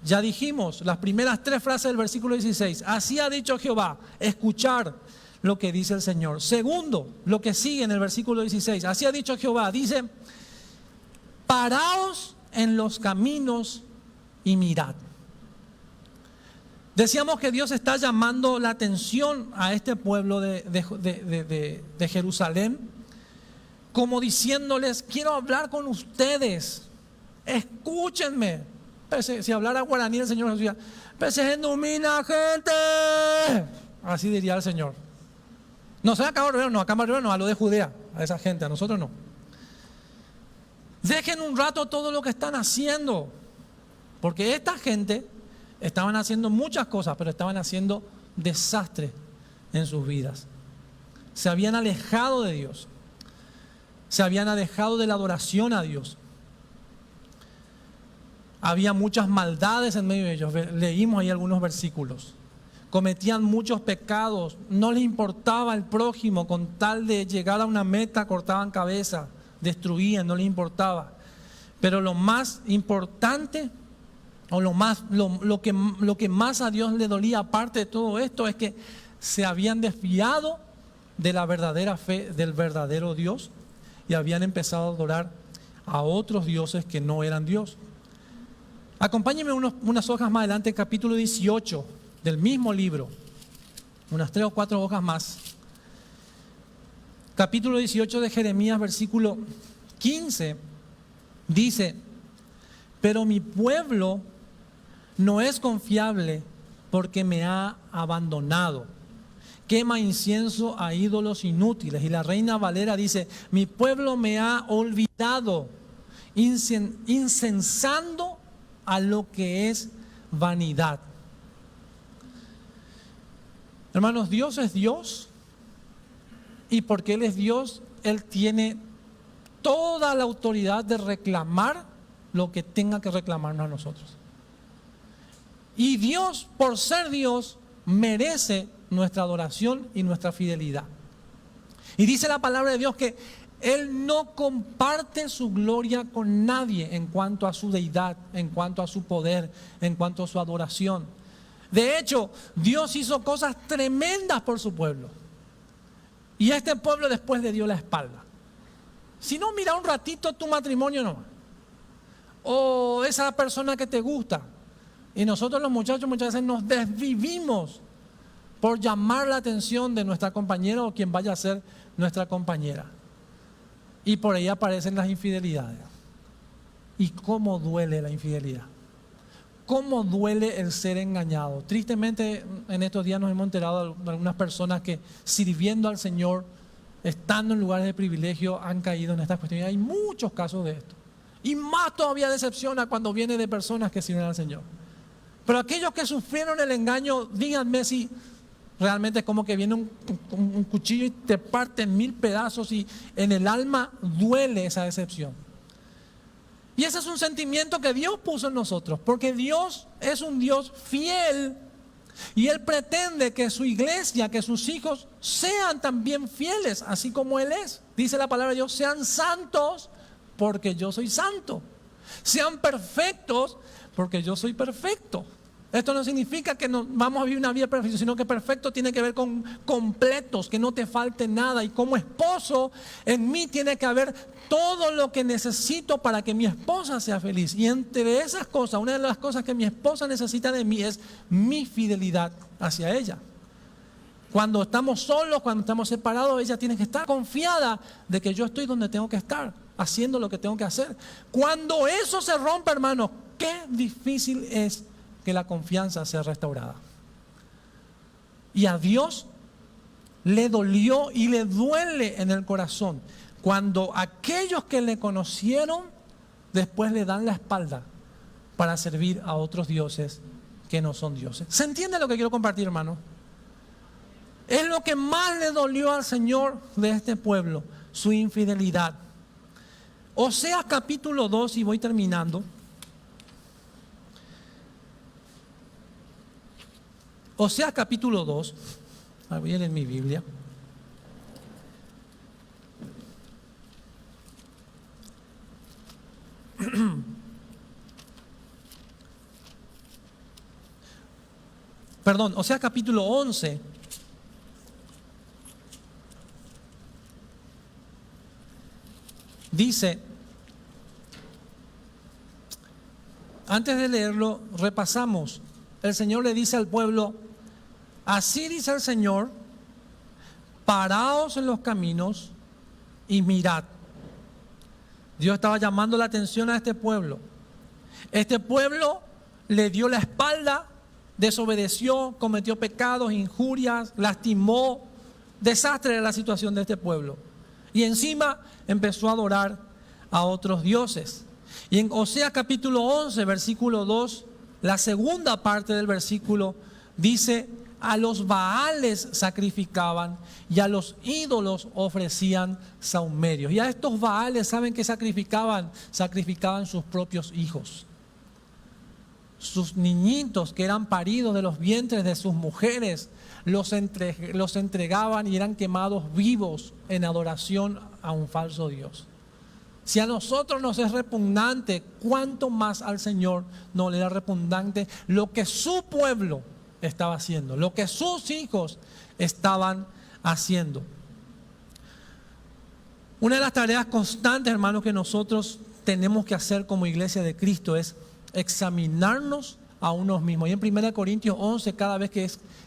Ya dijimos las primeras 3 frases del versículo 16. Así ha dicho Jehová, escuchar lo que dice el Señor. Segundo, lo que sigue en el versículo 16. Así ha dicho Jehová, dice, paraos en los caminos y mirad. Decíamos que Dios está llamando la atención a este pueblo de Jerusalén, como diciéndoles, quiero hablar con ustedes, escúchenme. Si hablara guaraní el Señor decía, se domina gente. Así diría el Señor. No sé, acá en Barrio, no, acá en Barrio no, a lo de Judea, a esa gente, a nosotros no. Dejen un rato todo lo que están haciendo, porque esta gente estaban haciendo muchas cosas, pero estaban haciendo desastre en sus vidas. Se habían alejado de Dios, se habían alejado de la adoración a Dios. Había muchas maldades en medio de ellos, leímos ahí algunos versículos. Cometían muchos pecados, no les importaba el prójimo, con tal de llegar a una meta cortaban cabeza, destruían, no les importaba. Pero lo más importante, o lo que más a Dios le dolía aparte de todo esto, es que se habían desviado de la verdadera fe del verdadero Dios y habían empezado a adorar a otros dioses que no eran Dios. Acompáñenme unas hojas más adelante, capítulo 18 del mismo libro, unas 3 o 4 hojas más. Capítulo 18 de Jeremías, versículo 15, dice: pero mi pueblo no es confiable porque me ha abandonado. Quema incienso a ídolos inútiles. Y la Reina Valera dice: mi pueblo me ha olvidado, incensando a lo que es vanidad. Hermanos, Dios es Dios, y porque Él es Dios, Él tiene toda la autoridad de reclamar lo que tenga que reclamarnos a nosotros. Y Dios, por ser Dios, merece nuestra adoración y nuestra fidelidad. Y dice la palabra de Dios que Él no comparte su gloria con nadie en cuanto a su deidad, en cuanto a su poder, en cuanto a su adoración. De hecho, Dios hizo cosas tremendas por su pueblo. Y este pueblo después le dio la espalda. Si no, mira un ratito tu matrimonio nomás. O esa persona que te gusta. Y nosotros los muchachos muchas veces nos desvivimos por llamar la atención de nuestra compañera o quien vaya a ser nuestra compañera. Y por ahí aparecen las infidelidades. ¿Y cómo duele la infidelidad? ¿Cómo duele el ser engañado? Tristemente, en estos días nos hemos enterado de algunas personas que, sirviendo al Señor, estando en lugares de privilegio, han caído en estas cuestiones. Hay muchos casos de esto. Y más todavía decepciona cuando viene de personas que sirven al Señor. Pero aquellos que sufrieron el engaño, díganme si realmente es como que viene un cuchillo y te parte en 1000 pedazos, y en el alma duele esa decepción. Y ese es un sentimiento que Dios puso en nosotros, porque Dios es un Dios fiel y Él pretende que su iglesia, que sus hijos sean también fieles, así como Él es. Dice la palabra de Dios: sean santos porque yo soy santo. Sean perfectos porque yo soy perfecto. Esto no significa que no vamos a vivir una vida perfecta, sino que perfecto tiene que ver con completos, que no te falte nada. Y como esposo, en mí tiene que haber todo lo que necesito para que mi esposa sea feliz. Y entre esas cosas, una de las cosas que mi esposa necesita de mí es mi fidelidad hacia ella. Cuando estamos solos, cuando estamos separados, ella tiene que estar confiada de que yo estoy donde tengo que estar, haciendo lo que tengo que hacer. Cuando eso se rompe, hermanos, qué difícil es que la confianza sea restaurada. Y a Dios le dolió y le duele en el corazón cuando aquellos que le conocieron después le dan la espalda para servir a otros dioses que no son dioses. ¿Se entiende lo que quiero compartir, hermano? Es lo que más le dolió al Señor de este pueblo, su infidelidad. Oseas capítulo 2, y voy terminando. Oseas capítulo 2, voy a leer en mi Biblia. Perdón, Oseas capítulo 11. Dice, antes de leerlo, repasamos. El Señor le dice al pueblo: así dice el Señor, paraos en los caminos y mirad. Dios estaba llamando la atención a este pueblo. Este pueblo le dio la espalda, desobedeció, cometió pecados, injurias, lastimó. Desastre era la situación de este pueblo. Y encima empezó a adorar a otros dioses. Y en Oseas capítulo 11, versículo 2, la segunda parte del versículo dice: a los Baales sacrificaban y a los ídolos ofrecían sahumerios. Y a estos Baales, ¿saben qué sacrificaban? Sacrificaban sus propios hijos. Sus niñitos que eran paridos de los vientres de sus mujeres, los entregaban y eran quemados vivos en adoración a un falso Dios. Si a nosotros nos es repugnante, ¿cuánto más al Señor no le era repugnante lo que su pueblo estaba haciendo, lo que sus hijos estaban haciendo? Una de las tareas constantes, hermanos, que nosotros tenemos que hacer como iglesia de Cristo es examinarnos a unos mismos. Y en 1 Corintios 11, cada vez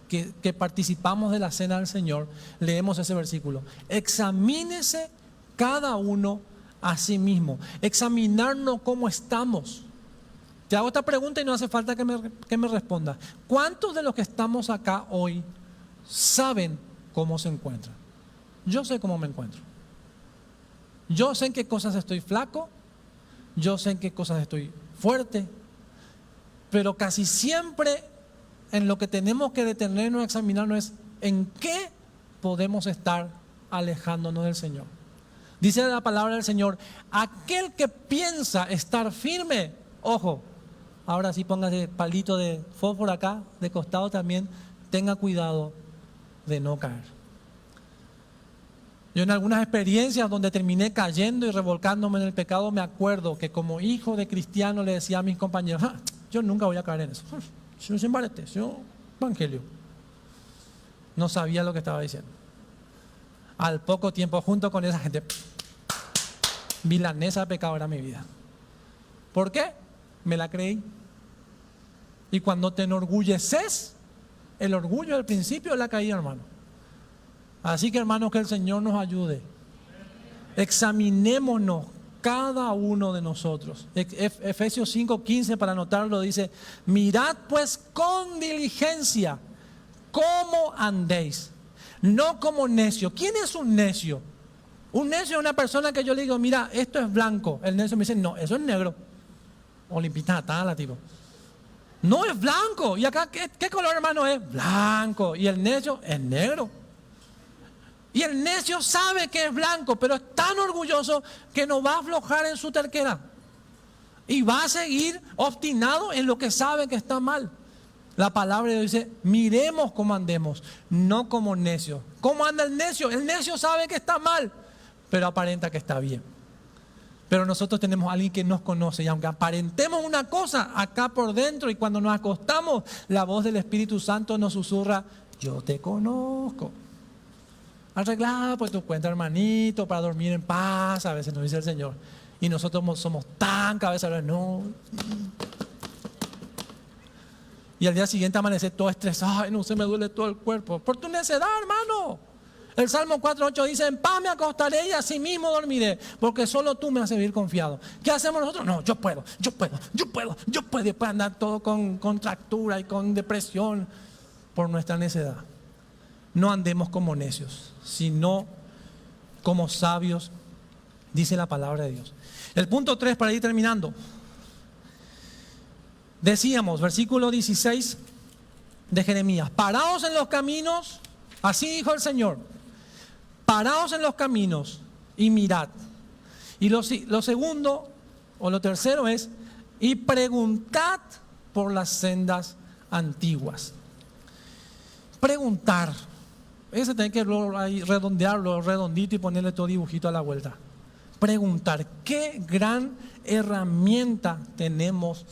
que participamos de la cena del Señor, leemos ese versículo. Examínese cada uno a sí mismo. Examinarnos cómo estamos. Te hago esta pregunta y no hace falta que me respondas. ¿Cuántos de los que estamos acá hoy saben cómo se encuentran? Yo sé cómo me encuentro. Yo sé en qué cosas estoy flaco, yo sé en qué cosas estoy fuerte, pero casi siempre en lo que tenemos que detenernos y examinarnos es en qué podemos estar alejándonos del Señor. Dice la palabra del Señor, aquel que piensa estar firme, ojo, ahora sí póngase palito de fósforo acá, de costado también, tenga cuidado de no caer. Yo en algunas experiencias donde terminé cayendo y revolcándome en el pecado, me acuerdo que como hijo de cristiano le decía a mis compañeros, yo nunca voy a caer en eso. Yo sin barete, yo evangelio. No sabía lo que estaba diciendo. Al poco tiempo, junto con esa gente, milanesa de pecado era mi vida. ¿Por qué? Me la creí. Y cuando te enorgulleces, el orgullo del principio es la caída, hermano. Así que, hermanos, que el Señor nos ayude. Examinémonos cada uno de nosotros. Efesios 5:15, para anotarlo, dice: mirad pues con diligencia cómo andéis, no como necio. ¿Quién es un necio? Un necio es una persona que yo le digo, mira, esto es blanco. El necio me dice, no, eso es negro. Olimpita, tala, tipo. No es blanco. ¿Y acá qué color, hermano, es? Blanco. Y el necio es negro. Y el necio sabe que es blanco, pero es tan orgulloso que no va a aflojar en su terquedad. Y va a seguir obstinado en lo que sabe que está mal. La palabra de Dios dice, miremos cómo andemos, no como necios. ¿Cómo anda el necio? El necio sabe que está mal, pero aparenta que está bien. Pero nosotros tenemos a alguien que nos conoce, y aunque aparentemos una cosa acá por dentro, y cuando nos acostamos, la voz del Espíritu Santo nos susurra, yo te conozco. Arreglada pues tu cuenta, hermanito, para dormir en paz, a veces nos dice el Señor. Y nosotros somos tan cabezas, no. Y al día siguiente amanece todo estresado, ay, no se me duele todo el cuerpo. Por tu necedad, hermano. El Salmo 4:8 dice, en paz me acostaré y así mismo dormiré, porque solo tú me haces vivir confiado. ¿Qué hacemos nosotros? No, yo puedo. Y después andar todo con contractura y con depresión por nuestra necedad. No andemos como necios, sino como sabios, dice la palabra de Dios. El punto 3, para ir terminando. Decíamos, versículo 16 de Jeremías, paraos en los caminos, así dijo el Señor, paraos en los caminos y mirad. Y lo segundo, o lo tercero es, y preguntad por las sendas antiguas. Preguntar. Ese tiene que redondearlo, redondito y ponerle todo dibujito a la vuelta. Preguntar. Qué gran herramienta tenemos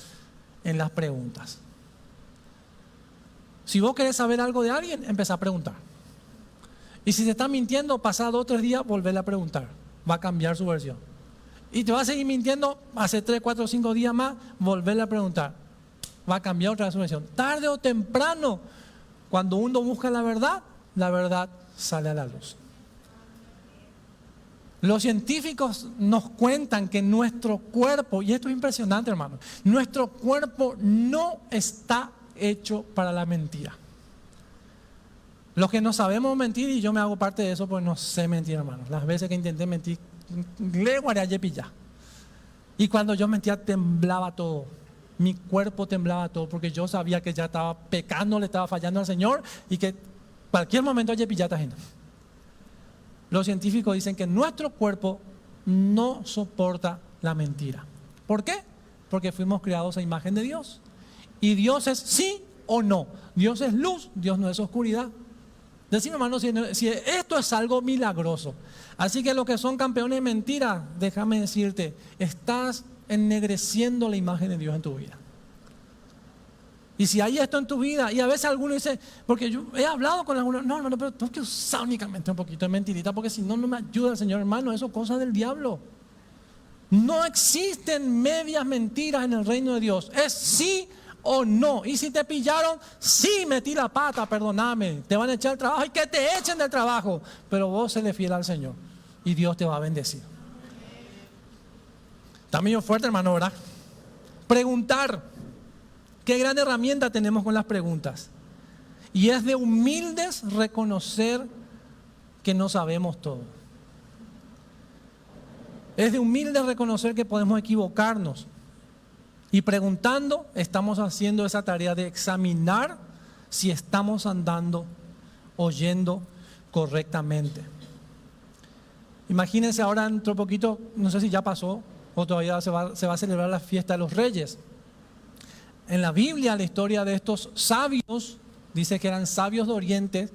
en las preguntas. Si vos querés saber algo de alguien, empezá a preguntar. Y si te está mintiendo, pasá 2 o 3 días, volverle a preguntar. Va a cambiar su versión. Y te va a seguir mintiendo, hace 3, 4, 5 días más, volverle a preguntar. Va a cambiar otra vez su versión. Tarde o temprano, cuando uno busca la verdad sale a la luz. Los científicos nos cuentan que nuestro cuerpo, y esto es impresionante, hermano, nuestro cuerpo no está hecho para la mentira. Los que no sabemos mentir, y yo me hago parte de eso, pues no sé mentir, hermano. Las veces que intenté mentir, le guaré pilla. Y cuando yo mentía, temblaba todo. Mi cuerpo temblaba todo, porque yo sabía que ya estaba pecando, le estaba fallando al Señor, y que cualquier momento haya pillata gente. Los científicos dicen que nuestro cuerpo no soporta la mentira. ¿Por qué? Porque fuimos creados a imagen de Dios. Y Dios es sí o no. Dios es luz, Dios no es oscuridad. Decime, hermano, si esto es algo milagroso. Así que los que son campeones de mentira, déjame decirte, estás ennegreciendo la imagen de Dios en tu vida. Y si hay esto en tu vida, y a veces algunos dicen, porque yo he hablado con algunos, no, hermano, pero tengo que usar únicamente un poquito de mentirita, porque si no, no me ayuda el Señor, hermano, eso es cosa del diablo. No existen medias mentiras en el reino de Dios, es sí o no. Y si te pillaron, sí metí la pata, perdóname, te van a echar el trabajo y que te echen del trabajo, pero vos séle fiel al Señor y Dios te va a bendecir. También fuerte, hermano, ¿verdad? Preguntar. Qué gran herramienta tenemos con las preguntas. Y es de humildes reconocer que no sabemos todo. Es de humildes reconocer que podemos equivocarnos. Y preguntando, estamos haciendo esa tarea de examinar si estamos andando, oyendo correctamente. Imagínense ahora dentro de poquito, no sé si ya pasó o todavía se va a celebrar la fiesta de los Reyes. En la Biblia, la historia de estos sabios, dice que eran sabios de Oriente.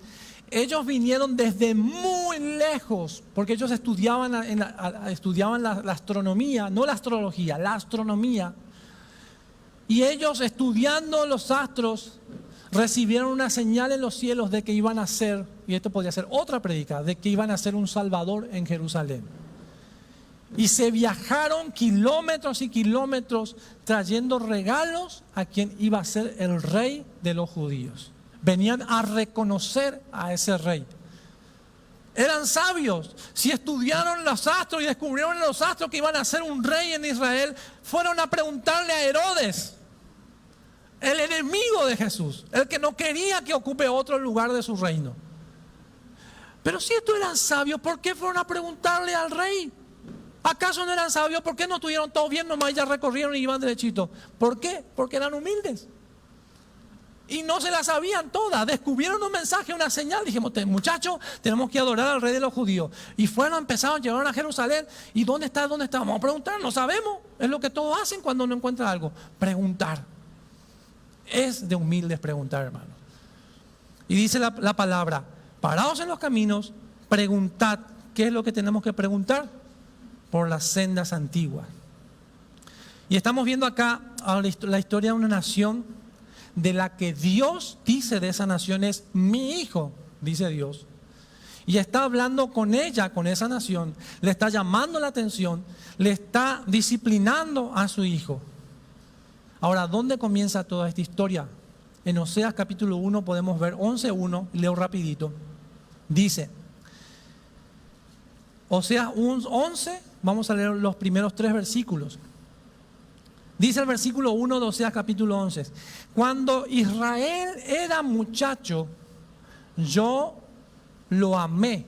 Ellos vinieron desde muy lejos, porque ellos estudiaban la astronomía, no la astrología, la astronomía. Y ellos, estudiando los astros, recibieron una señal en los cielos de que iban a ser, y esto podría ser otra prédica, de que iban a ser un Salvador en Jerusalén. Y se viajaron kilómetros y kilómetros trayendo regalos a quien iba a ser el rey de los judíos. Venían a reconocer a ese rey. Eran sabios. Si estudiaron los astros y descubrieron en los astros que iban a ser un rey en Israel, fueron a preguntarle a Herodes, el enemigo de Jesús, el que no quería que ocupe otro lugar de su reino. Pero si estos eran sabios, ¿por qué fueron a preguntarle al rey? ¿Acaso no eran sabios? ¿Por qué no estuvieron todos bien nomás y ya recorrieron y iban derechito? ¿Por qué? Porque eran humildes. Y no se las sabían todas. Descubrieron un mensaje, una señal. Dijimos, muchachos, tenemos que adorar al rey de los judíos. Y fueron, empezaron, llegaron a Jerusalén. ¿Y dónde está? ¿Dónde está? Vamos a preguntar, no sabemos. Es lo que todos hacen cuando no encuentran algo. Preguntar. Es de humildes preguntar, hermano. Y dice la palabra, paraos en los caminos, preguntad. ¿Qué es lo que tenemos que preguntar? Por las sendas antiguas. Y estamos viendo acá la historia de una nación de la que Dios dice de esa nación es mi hijo, dice Dios. Y está hablando con ella, con esa nación, le está llamando la atención, le está disciplinando a su hijo. Ahora, ¿dónde comienza toda esta historia? En Oseas capítulo 1 podemos ver 11:1, leo rapidito. Dice, Oseas 11, vamos a leer los primeros 3 versículos. Dice el versículo 1 de Oseas capítulo 11. Cuando Israel era muchacho, yo lo amé.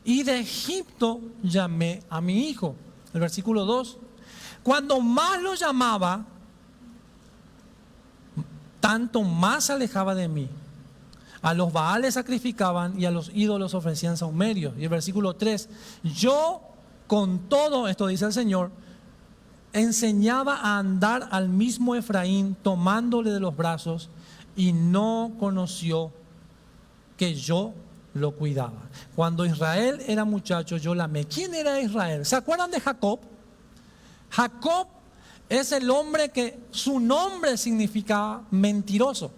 Y de Egipto llamé a mi hijo. El versículo 2. Cuando más lo llamaba, tanto más se alejaba de mí. A los Baales sacrificaban y a los ídolos ofrecían sahumerios. Y el versículo 3. Yo con todo, esto dice el Señor, enseñaba a andar al mismo Efraín tomándole de los brazos y no conoció que yo lo cuidaba. Cuando Israel era muchacho yo la amé. ¿Quién era Israel? ¿Se acuerdan de Jacob? Jacob es el hombre que su nombre significaba mentiroso.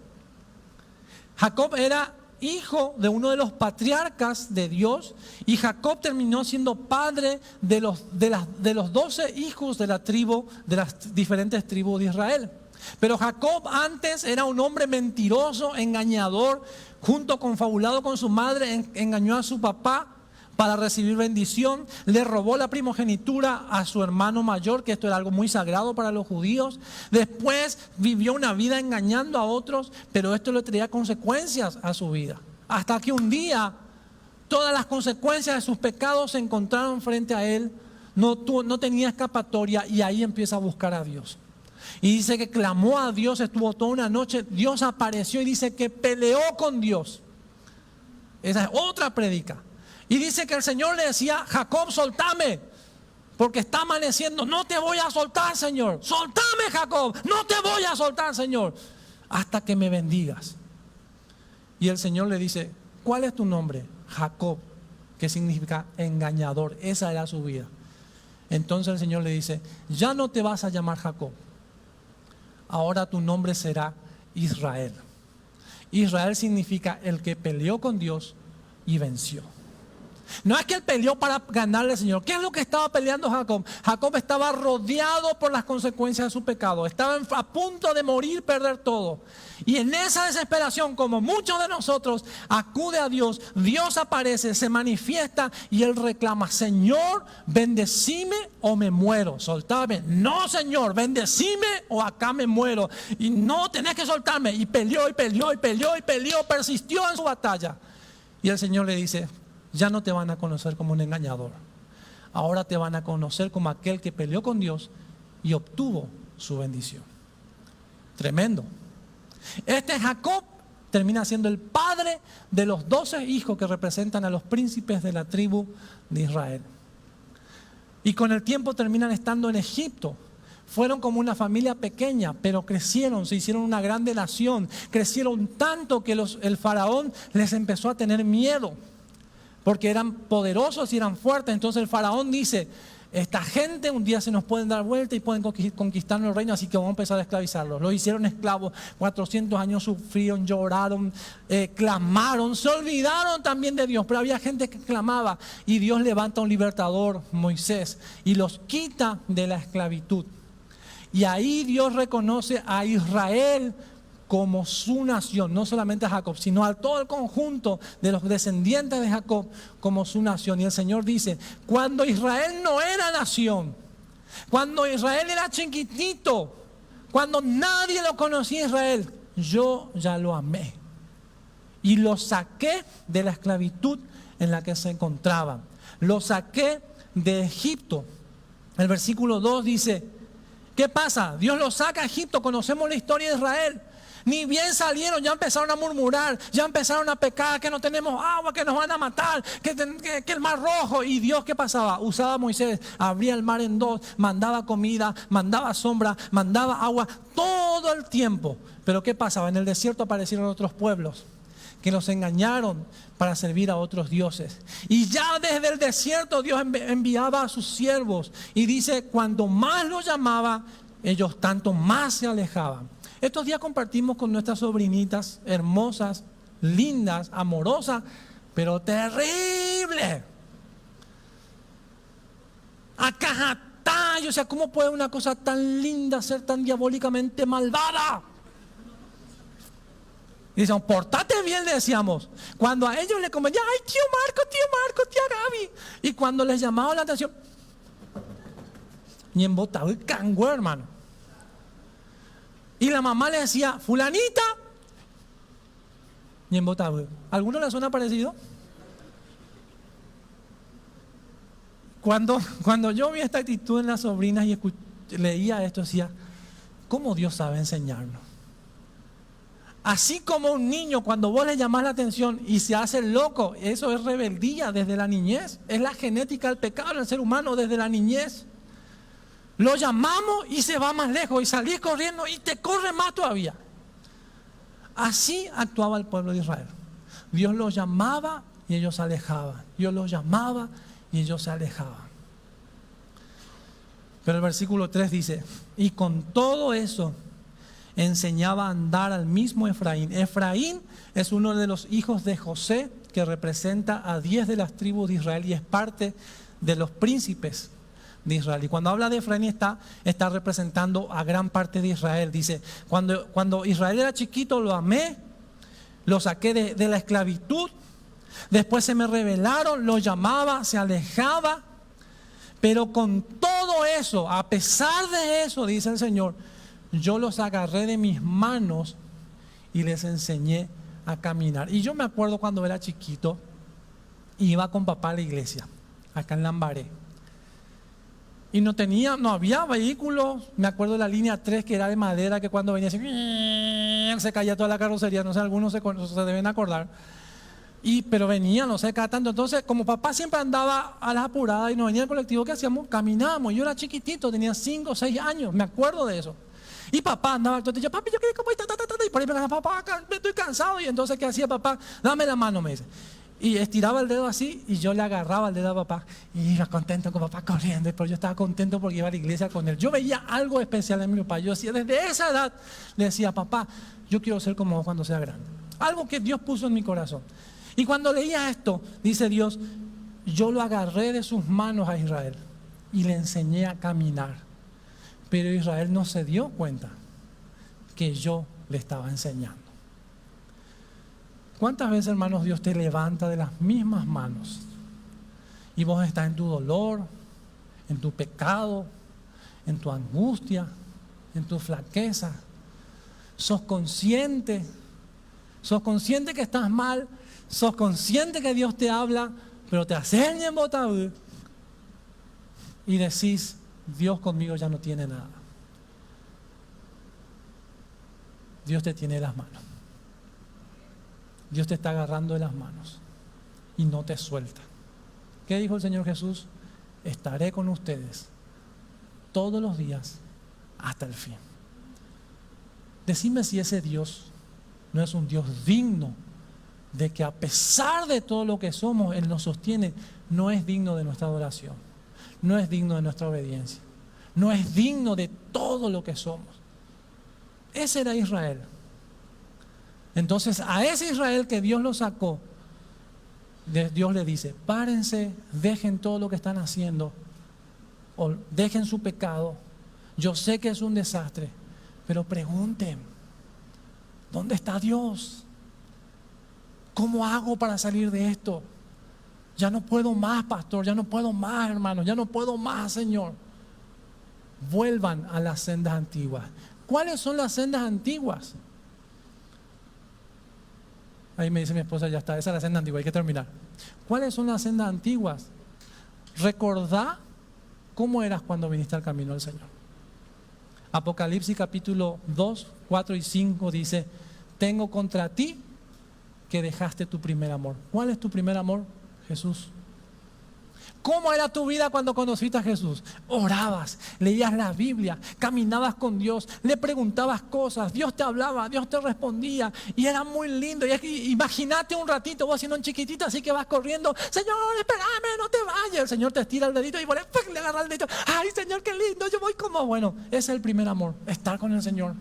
Jacob era hijo de uno de los patriarcas de Dios y Jacob terminó siendo padre de los 12 hijos de la tribu, de las diferentes tribus de Israel. Pero Jacob antes era un hombre mentiroso, engañador, confabulado con su madre, engañó a su papá para recibir bendición, le robó la primogenitura a su hermano mayor, que esto era algo muy sagrado para los judíos. Después vivió una vida engañando a otros, pero esto le traía consecuencias a su vida. Hasta que un día todas las consecuencias de sus pecados se encontraron frente a él, no tenía escapatoria y ahí empieza a buscar a Dios. Y dice que clamó a Dios, estuvo toda una noche, Dios apareció y dice que peleó con Dios. Esa es otra prédica. Y dice que el Señor le decía, Jacob, soltame, porque está amaneciendo. No te voy a soltar, Señor. Soltame, Jacob. No te voy a soltar, Señor, hasta que me bendigas. Y el Señor le dice, ¿cuál es tu nombre? Jacob, que significa engañador. Esa era su vida. Entonces el Señor le dice, ya no te vas a llamar Jacob. Ahora tu nombre será Israel. Israel significa el que peleó con Dios y venció. No es que él peleó para ganarle al Señor. ¿Qué es lo que estaba peleando Jacob? Jacob estaba rodeado por las consecuencias de su pecado. Estaba a punto de morir, perder todo. Y en esa desesperación, como muchos de nosotros, acude a Dios. Dios aparece, se manifiesta y él reclama: Señor, bendecime o me muero. Soltame. No, Señor, bendecime o acá me muero. Y no, tenés que soltarme. Y peleó, y peleó, y peleó, y peleó. Persistió en su batalla. Y el Señor le dice: ya no te van a conocer como un engañador. Ahora te van a conocer como aquel que peleó con Dios y obtuvo su bendición. Tremendo. Este Jacob termina siendo el padre de los 12 hijos que representan a los príncipes de la tribu de Israel. Y con el tiempo terminan estando en Egipto. Fueron como una familia pequeña, pero crecieron, se hicieron una grande nación. Crecieron tanto que el faraón les empezó a tener miedo, porque eran poderosos y eran fuertes. Entonces el faraón dice: esta gente un día se nos pueden dar vuelta y pueden conquistar el reino, así que vamos a empezar a esclavizarlos. Los hicieron esclavos, 400 años sufrieron, lloraron, clamaron, se olvidaron también de Dios. Pero había gente que clamaba y Dios levanta un libertador, Moisés, y los quita de la esclavitud. Y ahí Dios reconoce a Israel como su nación, no solamente a Jacob, sino a todo el conjunto de los descendientes de Jacob como su nación. Y el Señor dice: cuando Israel no era nación, cuando Israel era chiquitito, cuando nadie lo conocía Israel, yo ya lo amé y lo saqué de la esclavitud en la que se encontraban. Lo saqué de Egipto. El versículo 2 dice: ¿qué pasa? Dios lo saca a Egipto. Conocemos la historia de Israel. Ni bien salieron, ya empezaron a murmurar, ya empezaron a pecar, que no tenemos agua, que nos van a matar, que el mar rojo. Y Dios, ¿qué pasaba? Usaba a Moisés, abría el mar en dos, mandaba comida, mandaba sombra, mandaba agua, todo el tiempo. Pero ¿qué pasaba? En el desierto aparecieron otros pueblos que los engañaron para servir a otros dioses. Y ya desde el desierto Dios enviaba a sus siervos. Y dice: cuanto más los llamaba, ellos tanto más se alejaban. Estos días compartimos con nuestras sobrinitas hermosas, lindas, amorosas, pero terribles. Acajatay, o sea, ¿cómo puede una cosa tan linda ser tan diabólicamente malvada? Y decíamos: portate bien, le decíamos. Cuando a ellos les convenía: ay, tío Marco, tía Gaby. Y cuando les llamaba la atención, ni en botado el cango, hermano. Y la mamá le decía: fulanita, ni en botado. ¿Alguno le suena parecido? Cuando yo vi esta actitud en las sobrinas y leía esto, decía: ¿cómo Dios sabe enseñarnos? Así como un niño, cuando vos le llamás la atención y se hace loco, eso es rebeldía desde la niñez. Es la genética del pecado en el ser humano desde la niñez. Lo llamamos y se va más lejos, y salís corriendo y te corre más todavía. Así actuaba el pueblo de Israel. Dios los llamaba y ellos se alejaban. Dios los llamaba y ellos se alejaban. Pero el versículo 3 dice: y con todo eso enseñaba a andar al mismo Efraín. Efraín es uno de los hijos de José, que representa a 10 de las tribus de Israel y es parte de los príncipes de Israel. Y cuando habla de Efraín está representando a gran parte de Israel. Dice: cuando Israel era chiquito lo amé, lo saqué de la esclavitud, después se me rebelaron, lo llamaba, se alejaba, pero con todo eso, a pesar de eso, dice el Señor, yo los agarré de mis manos y les enseñé a caminar. Y yo me acuerdo cuando era chiquito, iba con papá a la iglesia, acá en Lambaré. Y no había vehículos. Me acuerdo de la línea 3, que era de madera, que cuando venía así, se caía toda la carrocería. No sé, algunos se deben acordar. Pero venía, no sé, cada tanto. Entonces, como papá siempre andaba a las apuradas y no venía el colectivo, ¿qué hacíamos? Caminábamos. Yo era chiquitito, tenía 5 o 6 años, me acuerdo de eso. Y papá andaba, entonces yo: papi, yo quiero como y por ahí me decía: papá, me estoy cansado. Y entonces, ¿qué hacía papá? Dame la mano, me dice. Y estiraba el dedo así y yo le agarraba el dedo a papá y iba contento con papá corriendo, pero yo estaba contento porque iba a la iglesia con él. Yo veía algo especial en mi papá. Yo decía, desde esa edad le decía, papá, yo quiero ser como vos cuando sea grande. Algo que Dios puso en mi corazón. Y cuando leía esto, dice Dios, yo lo agarré de sus manos a Israel y le enseñé a caminar. Pero Israel no se dio cuenta que yo le estaba enseñando. ¿Cuántas veces, hermanos, Dios te levanta de las mismas manos? Y vos estás en tu dolor, en tu pecado, en tu angustia, en tu flaqueza. Sos consciente que estás mal, sos consciente que Dios te habla, pero te haces en botabú y decís, Dios conmigo ya no tiene nada. Dios te tiene las manos. Dios te está agarrando de las manos y no te suelta. ¿Qué dijo el Señor Jesús? Estaré con ustedes todos los días hasta el fin. Decime si ese Dios no es un Dios digno de que a pesar de todo lo que somos, Él nos sostiene. No es digno de nuestra adoración, no es digno de nuestra obediencia, no es digno de todo lo que somos. Ese era Israel. Entonces a ese Israel que Dios lo sacó, Dios le dice, párense, dejen todo lo que están haciendo, o dejen su pecado. Yo sé que es un desastre, pero pregunten, ¿dónde está Dios? ¿Cómo hago para salir de esto? Ya no puedo más, pastor, ya no puedo más, hermanos, ya no puedo más, Señor. Vuelvan a las sendas antiguas. ¿Cuáles son las sendas antiguas? Ahí me dice mi esposa, ya está, esa es la senda antigua, hay que terminar. ¿Cuáles son las sendas antiguas? Recordá cómo eras cuando viniste al camino del Señor. Apocalipsis capítulo 2, 4 y 5 dice, tengo contra ti que dejaste tu primer amor. ¿Cuál es tu primer amor? Jesús. ¿Cómo era tu vida cuando conociste a Jesús? Orabas, leías la Biblia, caminabas con Dios, le preguntabas cosas, Dios te hablaba, Dios te respondía y era muy lindo. Y imagínate un ratito, vos siendo un chiquitito así que vas corriendo, Señor, espérame, no te vayas. El Señor te estira el dedito y vos le agarras el dedito, ay Señor, qué lindo, yo voy como. Bueno, ese es el primer amor, estar con el Señor.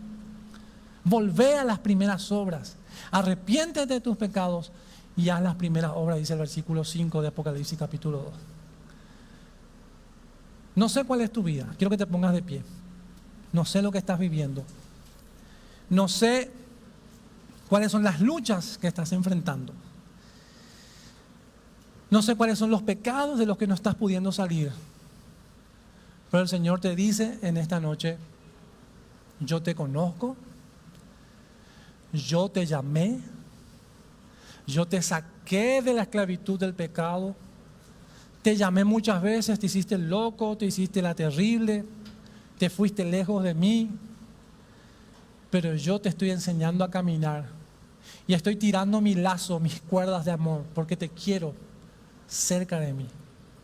Volvé a las primeras obras, arrepiéntete de tus pecados y haz las primeras obras, dice el versículo 5 de Apocalipsis capítulo 2. No sé cuál es tu vida, quiero que te pongas de pie. No sé lo que estás viviendo. No sé cuáles son las luchas que estás enfrentando. No sé cuáles son los pecados de los que no estás pudiendo salir. Pero el Señor te dice en esta noche, yo te conozco, yo te llamé, yo te saqué de la esclavitud del pecado. Te llamé muchas veces, te hiciste el loco, te hiciste la terrible, te fuiste lejos de mí, pero yo te estoy enseñando a caminar y estoy tirando mi lazo, mis cuerdas de amor, porque te quiero cerca de mí.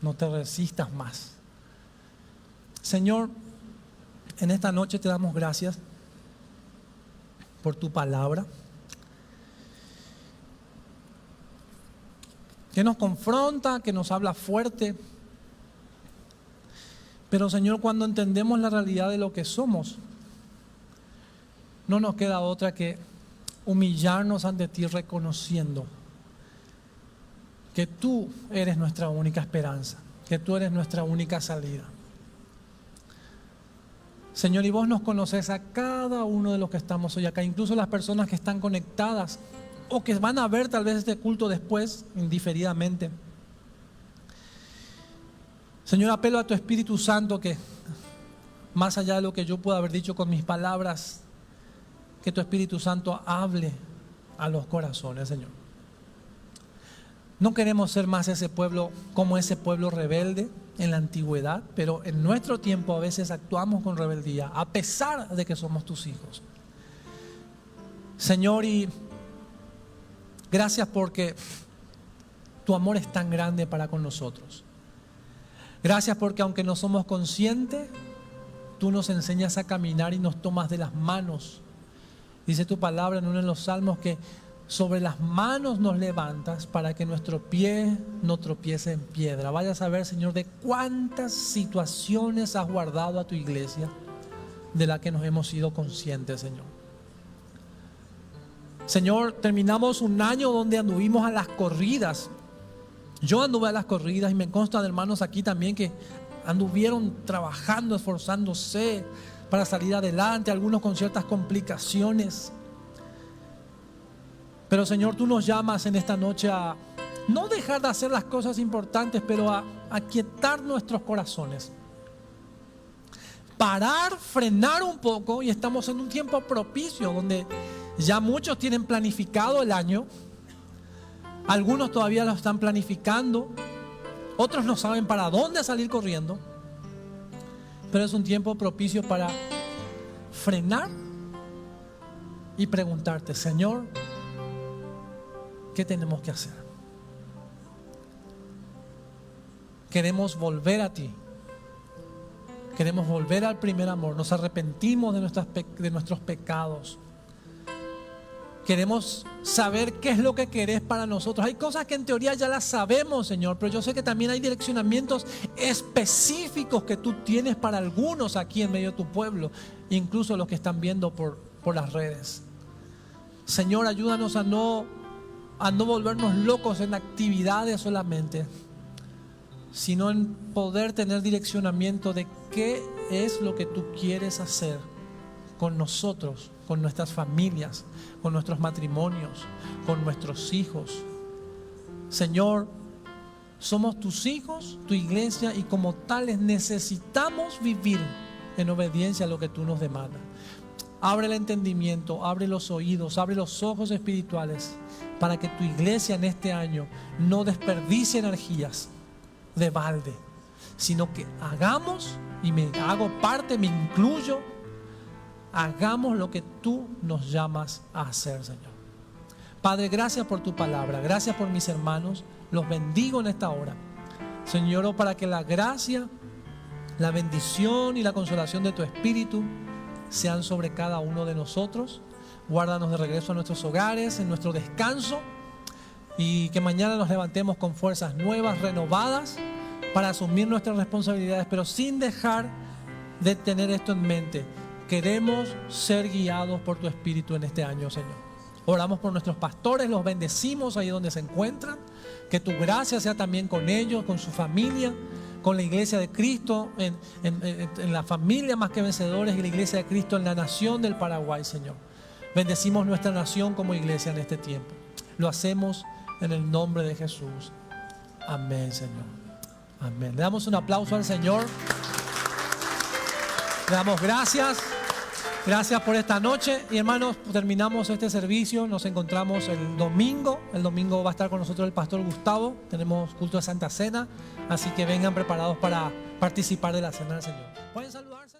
No te resistas más. Señor, en esta noche te damos gracias por tu palabra, que nos confronta, que nos habla fuerte. Pero Señor, cuando entendemos la realidad de lo que somos, no nos queda otra que humillarnos ante ti reconociendo que tú eres nuestra única esperanza, que tú eres nuestra única salida. Señor, y vos nos conoces a cada uno de los que estamos hoy acá, incluso las personas que están conectadas o que van a ver tal vez este culto después, indiferidamente. Señor, apelo a tu Espíritu Santo que, más allá de lo que yo pueda haber dicho con mis palabras, que tu Espíritu Santo hable a los corazones, Señor. No queremos ser más ese pueblo como ese pueblo rebelde en la antigüedad, pero en nuestro tiempo a veces actuamos con rebeldía, a pesar de que somos tus hijos. Señor, y gracias porque tu amor es tan grande para con nosotros. Gracias porque aunque no somos conscientes, tú nos enseñas a caminar y nos tomas de las manos. Dice tu palabra en uno de los salmos que sobre las manos nos levantas para que nuestro pie no tropiece en piedra. Vaya a saber, Señor, de cuántas situaciones has guardado a tu iglesia, de la que nos hemos sido conscientes, Señor. Señor, terminamos un año donde anduvimos a las corridas. Yo anduve a las corridas y me consta de hermanos aquí también que anduvieron trabajando, esforzándose para salir adelante, algunos con ciertas complicaciones. Pero Señor, tú nos llamas en esta noche a no dejar de hacer las cosas importantes, pero a aquietar nuestros corazones. Parar, frenar un poco, y estamos en un tiempo propicio donde ya muchos tienen planificado el año. Algunos todavía lo están planificando, otros no saben para dónde salir corriendo. Pero es un tiempo propicio para frenar y preguntarte: Señor, ¿qué tenemos que hacer? Queremos volver a ti. Queremos volver al primer amor. Nos arrepentimos de nuestros pecados. Queremos saber qué es lo que querés para nosotros. Hay cosas que en teoría ya las sabemos, Señor, pero yo sé que también hay direccionamientos específicos que tú tienes para algunos aquí en medio de tu pueblo, incluso los que están viendo por las redes. Señor, ayúdanos a no volvernos locos en actividades solamente, sino en poder tener direccionamiento de qué es lo que tú quieres hacer con nosotros, con nuestras familias, con nuestros matrimonios, con nuestros hijos. Señor, somos tus hijos, tu iglesia, y como tales necesitamos vivir en obediencia a lo que tú nos demandas. Abre el entendimiento, abre los oídos, abre los ojos espirituales para que tu iglesia en este año no desperdicie energías de balde, sino que hagamos, y me hago parte, me incluyo, hagamos lo que tú nos llamas a hacer, Señor. Padre, gracias por tu palabra, gracias por mis hermanos, los bendigo en esta hora. Señor, para que la gracia, la bendición y la consolación de tu Espíritu sean sobre cada uno de nosotros. Guárdanos de regreso a nuestros hogares, en nuestro descanso, y que mañana nos levantemos con fuerzas nuevas, renovadas, para asumir nuestras responsabilidades, pero sin dejar de tener esto en mente. Queremos ser guiados por tu Espíritu en este año, Señor. Oramos por nuestros pastores, los bendecimos ahí donde se encuentran. Que tu gracia sea también con ellos, con su familia, con la iglesia de Cristo, en la familia Más que Vencedores, y la iglesia de Cristo en la nación del Paraguay, Señor. Bendecimos nuestra nación como iglesia en este tiempo. Lo hacemos en el nombre de Jesús. Amén, Señor. Amén. Le damos un aplauso al Señor. Le damos gracias. Gracias por esta noche. Y hermanos, terminamos este servicio. Nos encontramos el domingo. El domingo va a estar con nosotros el pastor Gustavo. Tenemos culto de Santa Cena. Así que vengan preparados para participar de la Cena del Señor. Pueden saludarse.